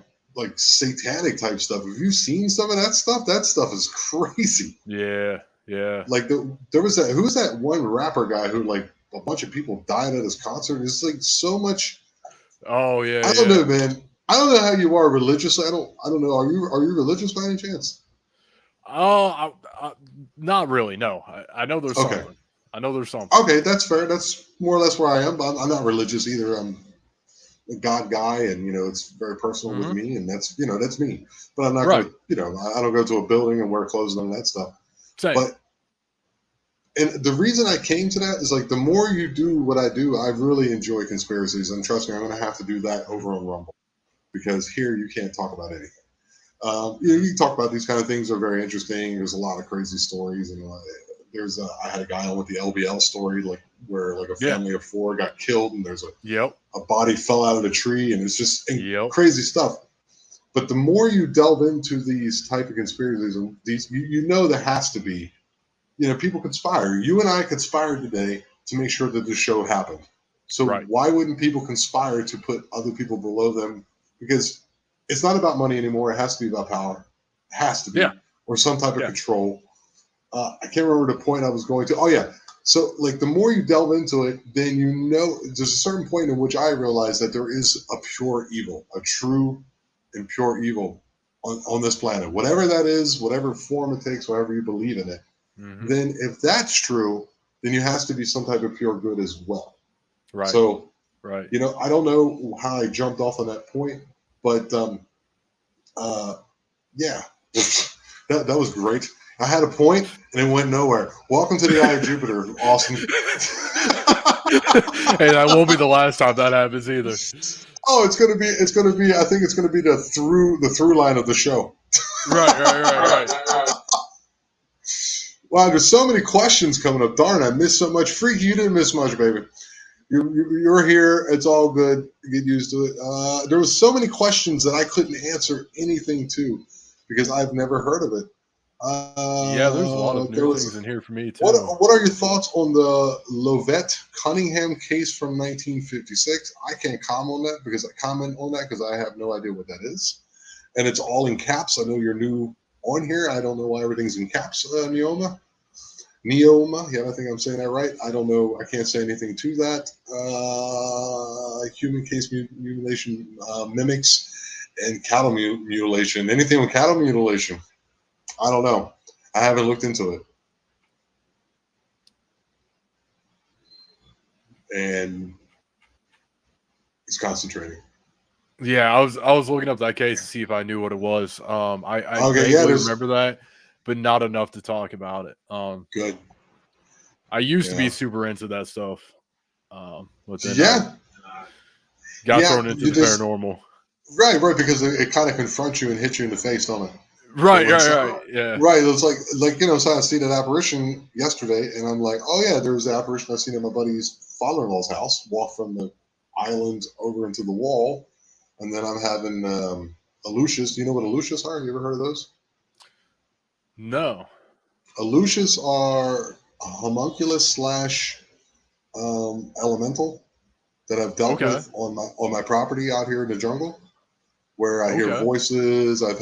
satanic type stuff. Have you seen some of that stuff? That stuff is crazy. Yeah, yeah. Like there was that, who's that one rapper guy who, like, a bunch of people died at his concert. It's like so much. Oh, yeah, I don't yeah. know, man. I don't know how you are religiously. I don't know. Are you religious by any chance? Oh, not really. No, I know there's Okay. something. I know there's something. Okay, that's fair. That's more or less where I am. But I'm not religious either. I'm a God guy, and it's very personal with Hmm. me, and that's me. But I'm not Right. gonna, I don't go to a building and wear clothes and all that stuff. Same. But and the reason I came to that is, like, the more you do what I do, I really enjoy conspiracies, and trust me, I'm going to have to do that Mhm. over on Rumble, because here you can't talk about anything. You can talk about these kind of things; are very interesting. There's a lot of crazy stories, and I had a guy on with the LBL story, like where like a Yeah. family of four got killed, and there's Yep. a body fell out of a tree, and it's just Yep. crazy stuff. But the more you delve into these type of conspiracies, and these, there has to be, people conspire. You and I conspired today to make sure that this show happened. So Right. why wouldn't people conspire to put other people below them? Because it's not about money anymore. It has to be about power. It has to Yeah. be, or some type of Yeah. control. I can't remember the point I was going to. Oh yeah. So, like, the more you delve into it, then there's a certain point in which I realize that there is a pure evil, a true and pure evil on this planet. Whatever that is, whatever form it takes, whatever you believe in it, Hmm. then if that's true, then you has to be some type of pure good as well. Right. So, Right. I don't know how I jumped off on that point, but uh, yeah, that was great. I had a point and it went nowhere. Welcome to the Eye of Jupiter, Austin. Hey, that won't be the last time that happens either. Oh, it's gonna be. I think it's gonna be the through line of the show. Right. Right. Right. Right. Wow, there's so many questions coming up. Darn, I missed so much. Freaky, you didn't miss much, baby. You're here. It's all good. Get used to it. There was so many questions that I couldn't answer anything to because I've never heard of it. Yeah. There's a lot of There new things was in here for me what? too. What are your thoughts on the Lovett Cunningham case from 1956? I can't comment on that because I have no idea what that is, and it's all in caps. I know you're new on here. I don't know why everything's in caps, Neoma. Neoma, yeah, I think I'm saying that right. I don't know. I can't say anything to that. Human case mutilation, mimics, and cattle mutilation. Anything with cattle mutilation? I don't know. I haven't looked into it. And it's concentrating. Yeah, I was looking up that case to see if I knew what it was. I Okay, yeah, vaguely there's remember that, but not enough to talk about it. good. I used to be Yeah. super into that stuff. But then Yeah, got yeah. thrown into You the just paranormal. right, because it kind of confronts you and hits you in the face, don't it? So Right, when right, so, right. Yeah. right, it's so I seen an apparition yesterday, and I'm like, oh yeah, there's the apparition I seen at my buddy's father-in-law's house. Walk from the island over into the wall, and then I'm having Alucius. Do you know what Alucius are? You ever heard of those? No. Alucius are a homunculus slash elemental that I've dealt Okay. with on my property out here in the jungle, where I hear Okay. voices. I've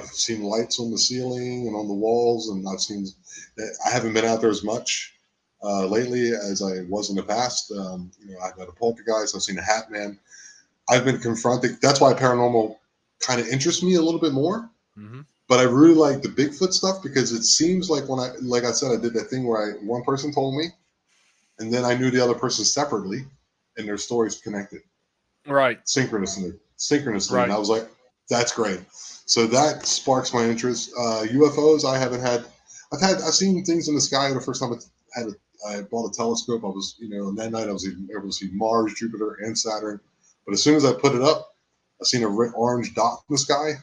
seen lights on the ceiling and on the walls, and I haven't been out there as much lately as I was in the past. I've had a poltergeist. I've seen a hat man. I've been confronted. That's why paranormal kind of interests me a little bit more. Hmm. But I really like the Bigfoot stuff because it seems like like I said, I did that thing where one person told me, and then I knew the other person separately, and their stories connected Right. synchronously, and Right. I was like, that's great. So that sparks my interest. UFOs, I haven't had. I've seen things in the sky. The first time I bought a telescope, I was, and that night I was able to see Mars, Jupiter, and Saturn. But as soon as I put it up, I seen a red orange dot in the sky,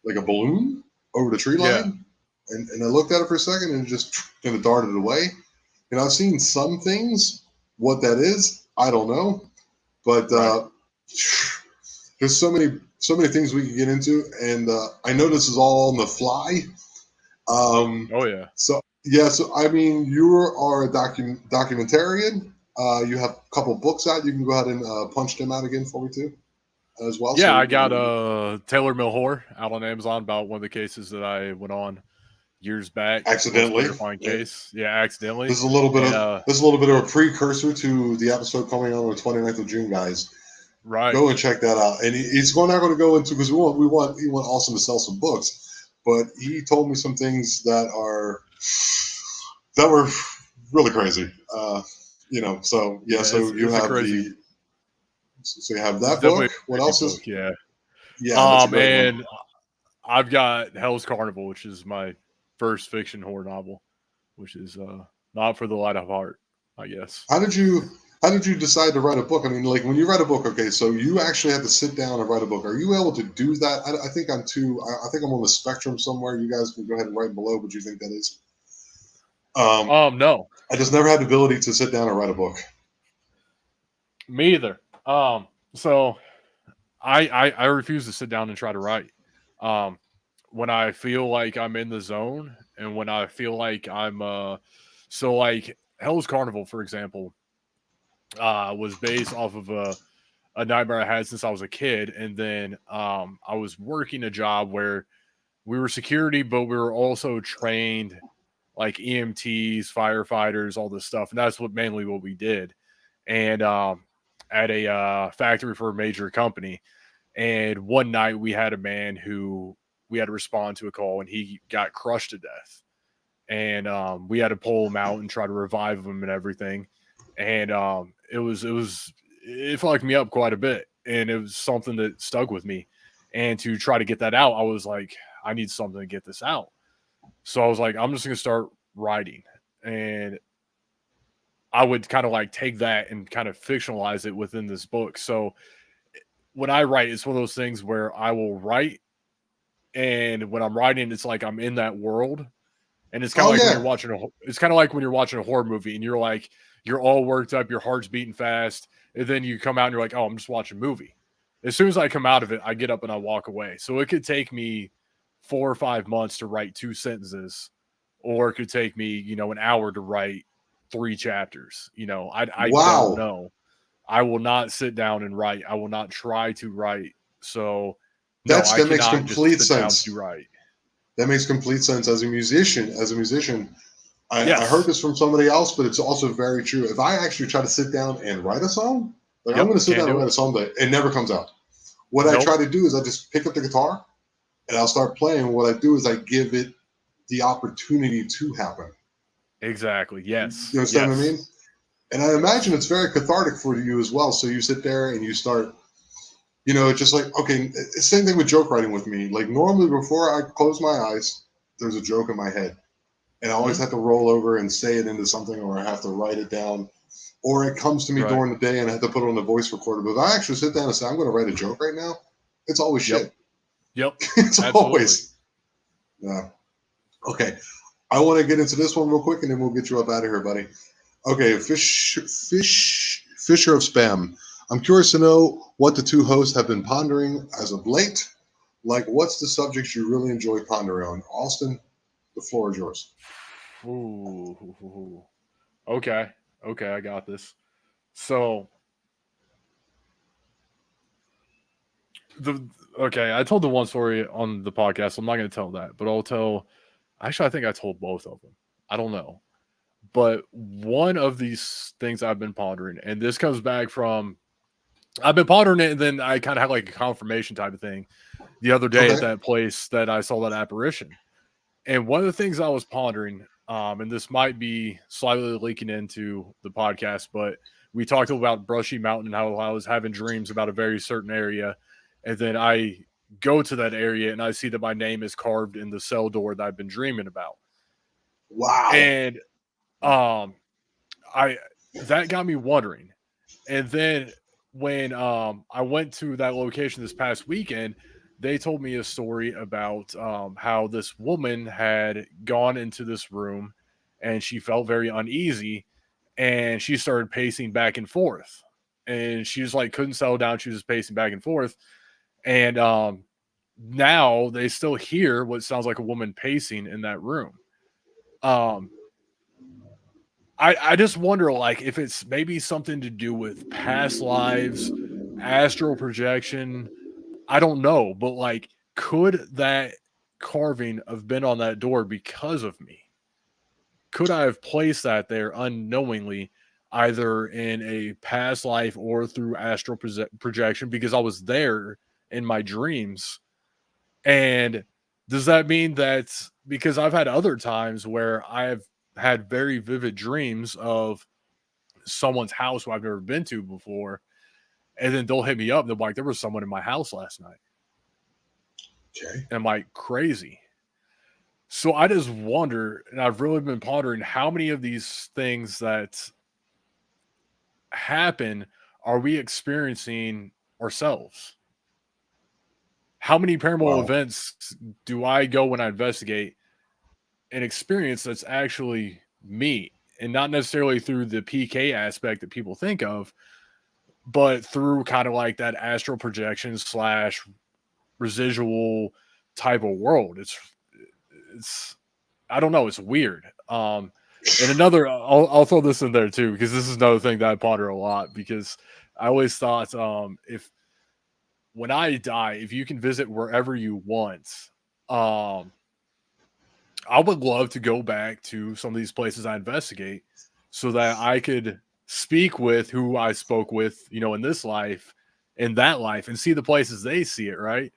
like a balloon over the tree Yeah. line, and I looked at it for a second and just kind of darted away. I've seen some things. What that is, I don't know, but Right. there's so many things we can get into, and I know this is all on the fly. Oh yeah. So yeah, so I mean, you are a documentarian. You have a couple books out. You can go ahead and punch them out again for me too, as well. Yeah, So I got Taylor Mill Horror out on Amazon about one of the cases that I went on years back. Most accidentally, terrifying case. Yeah, accidentally. this is a little bit And of this is a little bit of a precursor to the episode coming on the 29th of June, guys. right. Go and check that out. And he's not going to go into because we want Austin to sell some books, but he told me some things that were really crazy. So yeah, Yeah, it's a crazy. so you have It's that definitely book. a What crazy else is? book. Yeah. Yeah, that's a great one. And I've got Hell's Carnival, which is my first fiction horror novel, which is not for the light of heart, I guess. How did you how did you decide to write a book? I mean, like when you write a book, okay, so you actually have to sit down and write a book. Are you able to do that? I think I think I'm on the spectrum somewhere. You guys can go ahead and write below, but you think that is? Um, No, I just never had the ability to sit down and write a book. me either. So I refuse to sit down and try to write. Um, when I feel like I'm in the zone, and when I feel like I'm so like Hell's Carnival, for example, was based off of a nightmare I had since I was a kid, and then I was working a job where we were security, but we were also trained like EMTs, firefighters, all this stuff, and that's mainly what we did. And at a factory for a major company, and one night we had a man who we had to respond to a call, and he got crushed to death, and we had to pull him out and try to revive him and everything. And it fucked me up quite a bit, and it was something that stuck with me. And to try to get that out, I was like, I need something to get this out. So I was like, I'm just gonna start writing, and I would kind of like take that and kind of fictionalize it within this book. So when I write, it's one of those things where I will write, and when I'm writing, it's like I'm in that world. And it's kind of Oh like when you're yeah, watching it's kind of like when you're watching a horror movie, and you're all worked up, your heart's beating fast, and then you come out and you're like, oh, I'm just watching a movie. As soon as I come out of it, I get up and I walk away. So it could take me 4 or 5 months to write 2 sentences, or it could take me, an hour to write 3 chapters. I don't wow. know. I will not sit down and write. I will not try to write. So no, I That makes cannot just complete sit down to sense. write. That makes complete sense as a musician. I heard Yes. this from somebody else, but it's also very true. If I actually try to sit down and write a song, like I'm Yep. going to sit Can't down and do write it. a song, but it never comes out. What I Nope. try to do is I just pick up the guitar and I'll start playing. What I do is I give it the opportunity to happen. Exactly. You Yes. understand what I mean? Yes. And I imagine it's very cathartic for you as well. So you sit there and you start, it's just like, okay, same thing with joke writing with me. Like normally before I close my eyes, there's a joke in my head. And I always Mhm. have to roll over and say it into something or I have to write it down. or it comes to me Right. during the day and I have to put it on the voice recorder. But if I actually sit down and say, I'm going to write a joke right now, it's always Yep. shit. Yep. It's Absolutely. always. Yeah. Okay. I want to get into this one real quick and then we'll get you up out of here, buddy. Okay. Fisher of Spam. I'm curious to know what the two hosts have been pondering as of late. Like, what's the subject you really enjoy pondering on? Austin, the floor is yours. Ooh. Okay. Okay, I got this. So the okay, I told the one story on the podcast. So I'm not going to tell that, but I'll tell. Actually, I think I told both of them. I don't know, but one of these things I've been pondering, and this comes back from I've been pondering it, and then I kind of had like a confirmation type of thing the other day at Okay. that place that I saw that apparition. And one of the things I was pondering, and this might be slightly leaking into the podcast, but we talked about Brushy Mountain and how I was having dreams about a very certain area. And then I go to that area and I see that my name is carved in the cell door that I've been dreaming about. Wow. And um I that got me wondering. And then when I went to that location this past weekend, they told me a story about how this woman had gone into this room and she felt very uneasy and she started pacing back and forth. And she just like couldn't settle down. She was just pacing back and forth. And now they still hear what sounds like a woman pacing in that room. Um, I just wonder, like, if it's maybe something to do with past lives, astral projection. I don't know, but like, could that carving have been on that door because of me? Could I have placed that there unknowingly, either in a past life or through astral projection, because I was there in my dreams? And does that mean that because I've had other times where I've had very vivid dreams of someone's house who I've never been to before, and then they'll hit me up and they're like, "There was someone in my house last night." Okay. And I'm like, crazy. So I just wonder, and I've really been pondering how many of these things that happen are we experiencing ourselves? How many paranormal Wow. events do I go when I investigate and experience that's actually me, and not necessarily through the PK aspect that people think of, but through kind of like that astral projection slash residual type of world. It's I don't know, it's weird. And another I'll throw this in there too, because this is another thing that I ponder a lot, because I always thought if when I die, if you can visit wherever you want, um I would love to go back to some of these places I investigate so that I could speak with who I spoke with, in this life, in that life, and see the places they see it, right?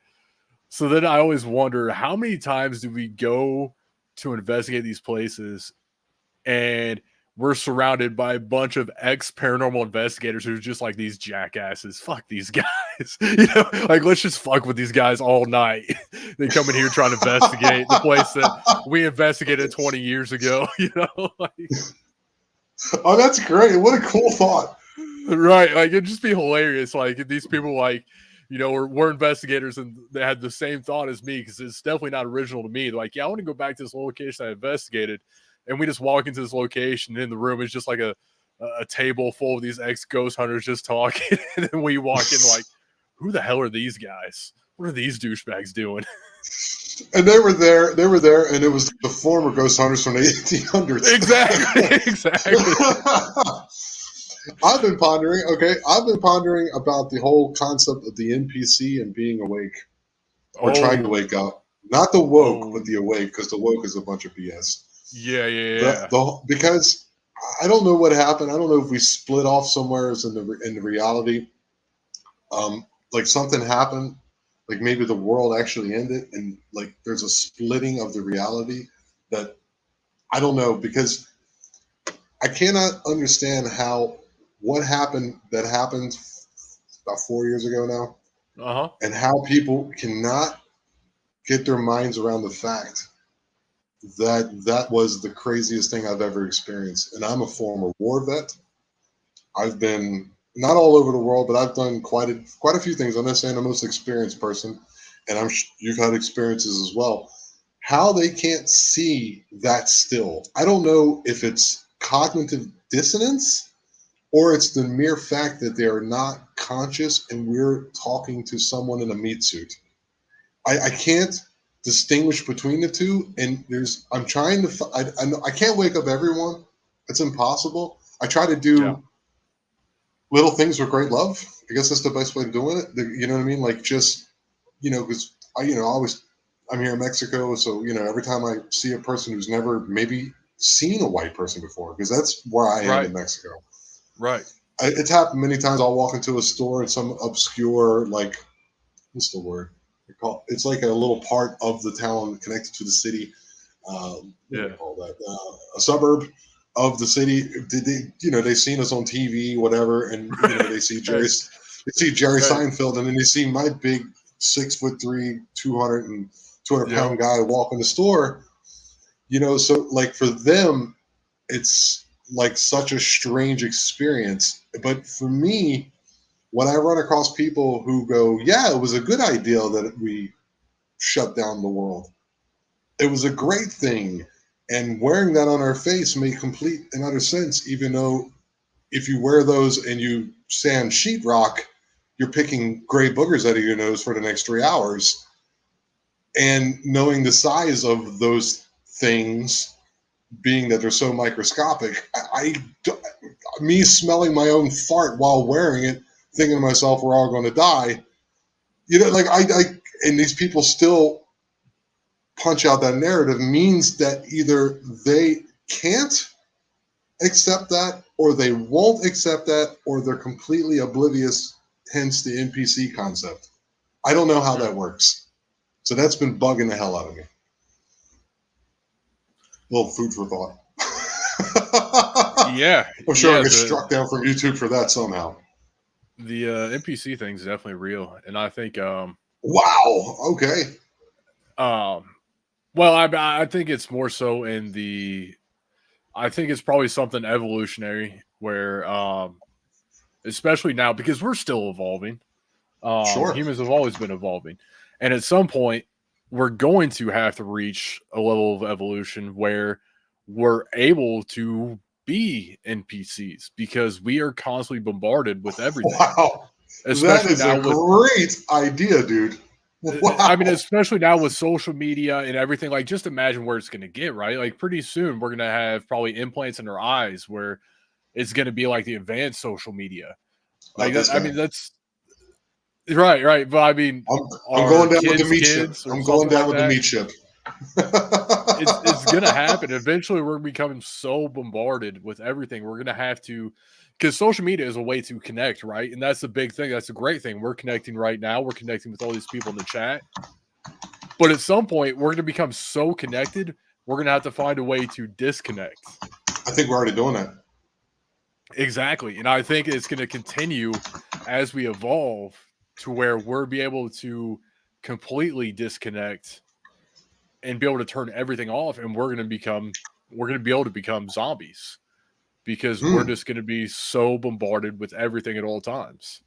So then I always wonder, how many times do we go to investigate these places and we're surrounded by a bunch of ex paranormal investigators who are just like, these jackasses. Fuck these guys. Like, let's just fuck with these guys all night. They come in here trying to investigate the place that we investigated 20 years ago, like, Oh, that's great. What a cool thought. right. Like, it'd just be hilarious. Like, these people, like, we're investigators and they had the same thought as me, because it's definitely not original to me. They're like, yeah, I want to go back to this location I investigated. And we just walk into this location, and in the room is just like a table full of these ex ghost hunters just talking. And then we walk in like, who the hell are these guys? What are these douchebags doing? And they were there, and it was the former ghost hunters from the 1800s. Exactly. I've been pondering about the whole concept of the NPC and being awake or trying to Oh, wake up. Not the woke, but oh, the awake, because the woke is a bunch of BS. yeah. Because I don't know what happened. I don't know if we split off somewhere in the reality. Like something happened, like maybe the world actually ended, and like there's a splitting of the reality that I don't know, because I cannot understand how what happened that happened about 4 years ago now, Uh huh. and how people cannot get their minds around the fact that that was the craziest thing I've ever experienced. And I'm a former war vet. I've been not all over the world, but I've done quite a few things. I'm not saying I'm the most experienced person, and you've had experiences as well. How they can't see that still. I don't know if it's cognitive dissonance or it's the mere fact that they are not conscious and we're talking to someone in a meat suit. I can't distinguish between the two, and I'm trying to. I can't wake up everyone. It's impossible. I try to Yeah. do little things with great love. I guess that's the best way of doing it. You know what I mean? Like just because I'm here in Mexico, so every time I see a person who's never maybe seen a white person before, because that's where I am in Right. Mexico. Right. It's happened many times. I'll walk into a store and some obscure, like, what's the word? It's like a little part of the town connected to the city. What do they Yeah. call that? A suburb of the city. Did they've seen us on TV, whatever, and they see Hey. Jerry Hey. Seinfeld, and then they see my big 6'3", 200 Yep. pound guy walk in the store. So like for them, it's like such a strange experience. But for me, when I run across people who go, "Yeah, it was a good idea that we shut down the world. It was a great thing." And wearing that on our face made complete and utter sense, even though if you wear those and you stand sheetrock, you're picking gray boogers out of your nose for the next 3 hours. And knowing the size of those things, being that they're so microscopic, me smelling my own fart while wearing it, thinking to myself, we're all going to die. Like and these people still punch out that narrative means that either they can't accept that or they won't accept that or they're completely oblivious, hence the NPC concept. I don't know how that works. So that's been bugging the hell out of me. A little food for thought. Yeah. I'm sure I Yeah. get struck down from YouTube for that somehow. The NPC thing is definitely real, and I think Wow. Okay. um well, I think it's more so in the I think it's probably something evolutionary where especially now because we're still evolving. Sure. Humans have always been evolving, and at some point we're going to have to reach a level of evolution where we're able to be NPCs because we are constantly bombarded with everything, Wow. That especially is a now with great idea, dude. I mean, Wow. especially now with social media and everything, like just imagine where it's going to get, right? Like pretty soon we're going to have probably implants in our eyes where it's going to be like the advanced social media. Not Like this that, I guy. mean, that's right, right. But I mean, I'm our going down with the kids' meat ship. kids or I'm going something down like with the that. meat ship. It's gonna happen. Eventually, we're becoming so bombarded with everything. We're gonna have to, because social media is a way to connect, right? And that's the big thing. That's a great thing. We're connecting right now. We're connecting with all these people in the chat. But at some point, we're gonna become so connected. We're gonna have to find a way to disconnect. I think we're already doing that. Exactly, and I think it's gonna continue as we evolve to where we're be able to completely disconnect and be able to turn everything off, and we're going to be able to become zombies because we're Hmm. just going to be so bombarded with everything at all times.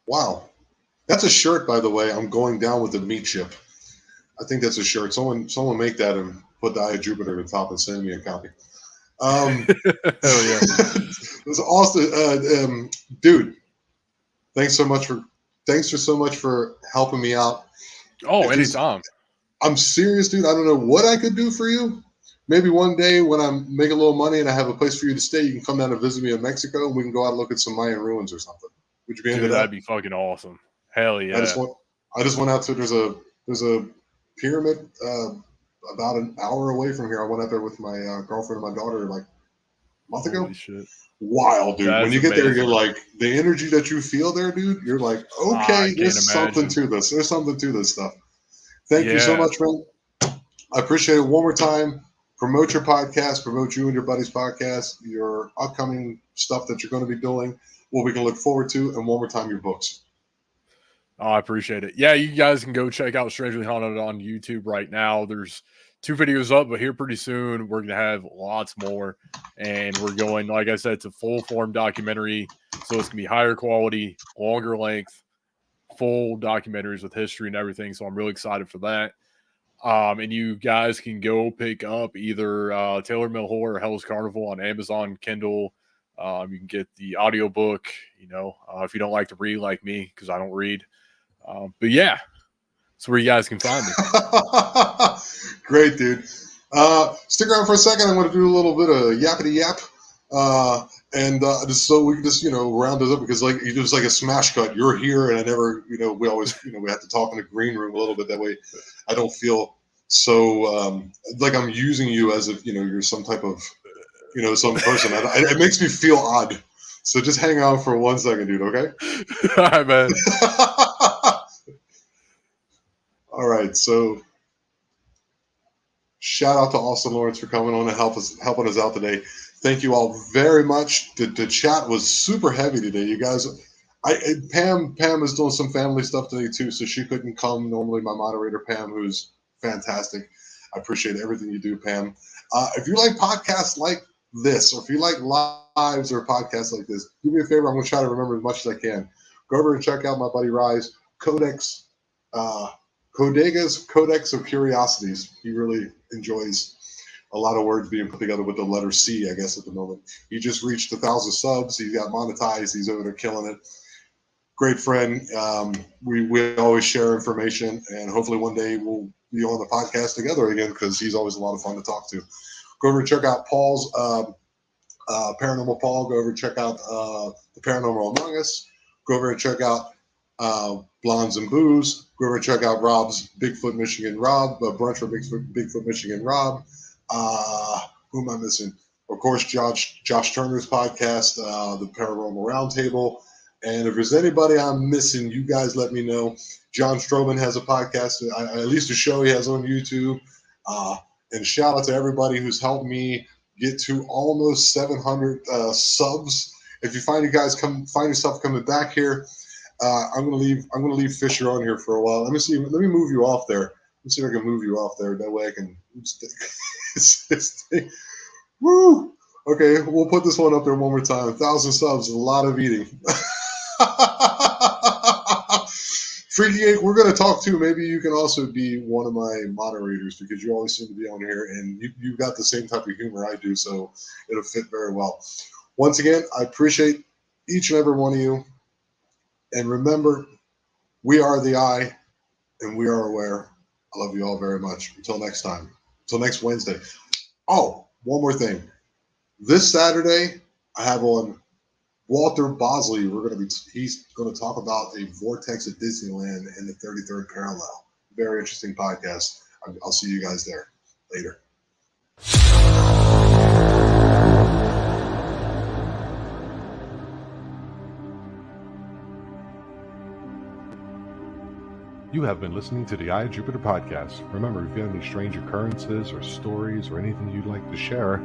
Wow. That's a shirt, by the way. I'm going down with the meat ship. I think that's a shirt. Someone make that and put the Eye of Jupiter at the top and send me a copy. Hell yeah. It's awesome, dude. Thanks so much for so much for helping me out. Oh, Because anytime. I'm serious, dude. I don't know what I could do for you. Maybe one day when I'm making a little money and I have a place for you to stay, you can come down and visit me in Mexico and we can go out and look at some Mayan ruins or something. Would you be into Dude, that'd that? be fucking awesome. Hell I just yeah. went. I just went out to there's a pyramid about an hour away from here. I went out there with my girlfriend and my daughter like a month Holy ago. shit. Wild, dude. When That's you get there, you're amazing. like the energy that you feel there, dude. You're like, I okay, can't there's something imagine. to this. There's something to this stuff. Thank you so Yeah. much, man. I appreciate it. One more time, promote your podcast, promote you and your buddy's podcast, your upcoming stuff that you're going to be doing, what we can look forward to, and one more time, your books. Oh, I appreciate it. Yeah, you guys can go check out Strangely Haunted on YouTube right now. There's 2 videos up, but here pretty soon we're gonna have lots more, and we're going, like I said, to full form documentary. So it's gonna be higher quality, longer length, full documentaries with history and everything. So I'm really excited for that. And you guys can go pick up either Taylor Mill Horror or Hell's Carnival on Amazon Kindle. You can get the audiobook, if you don't like to read like me, because I don't read. But yeah, that's where you guys can find me. Great, dude. Stick around for a second. I'm going to do a little bit of yappity yap. And just so we can just, round this up, because like it was like a smash cut. You're here, and I never, we always, we have to talk in the green room a little bit. That way I don't feel so like I'm using you as if, you're some type of, some person. It makes me feel odd. So just hang on for 1 second, dude, okay? All right, man. All right, so shout out to Austin Lawrence for coming on and helping us out today. Thank you all very much. The chat was super heavy today, you guys. Pam is doing some family stuff today too, so she couldn't come. Normally, my moderator Pam, who's fantastic. I appreciate everything you do, Pam. If you like podcasts like this, or if you like lives or podcasts like this, do me a favor. I'm going to try to remember as much as I can. Go over and check out my buddy Rise Codex. Codega's Codex of Curiosities. He really enjoys a lot of words being put together with the letter C, I guess, at the moment. He just reached 1,000 subs. He got monetized. He's over there killing it. Great friend. We always share information, and hopefully one day we'll be on the podcast together again, because he's always a lot of fun to talk to. Go over and check out Paul's Paranormal Paul. Go over and check out the Paranormal Among Us. Go over and check out Blondes and Booze. Go over and check out Rob's Bigfoot Michigan Rob, Brunch for Bigfoot Michigan Rob. Who am I missing? Of course, Josh Turner's podcast, the Paranormal Roundtable. And if there's anybody I'm missing, you guys let me know. John Stroman has a podcast, at least a show he has on YouTube. And shout out to everybody who's helped me get to almost 700 subs. If you find yourself coming back here, I'm gonna leave Fisher on here for a while. Let me move you off there. Let me see if I can move you off there. That way I can stay. Woo! Okay, we'll put this one up there one more time. 1,000 subs is a lot of eating. Freaky Egg, we're gonna talk too. Maybe you can also be one of my moderators, because you always seem to be on here, and you've got the same type of humor I do, so it'll fit very well. Once again, I appreciate each and every one of you. And remember, we are the eye, and we are aware. I love you all very much. Until next time. Until next Wednesday. Oh, one more thing. This Saturday, I have on Walter Bosley. He's going to talk about a vortex at Disneyland in the 33rd parallel. Very interesting podcast. I'll see you guys there. Later. You have been listening to the Eye of Jupiter podcast. Remember, if you have any strange occurrences or stories or anything you'd like to share,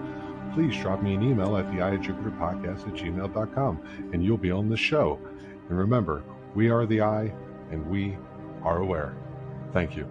please drop me an email at theeyeofjupiterpodcast@gmail.com, and you'll be on the show. And remember, we are the Eye, and we are aware. Thank you.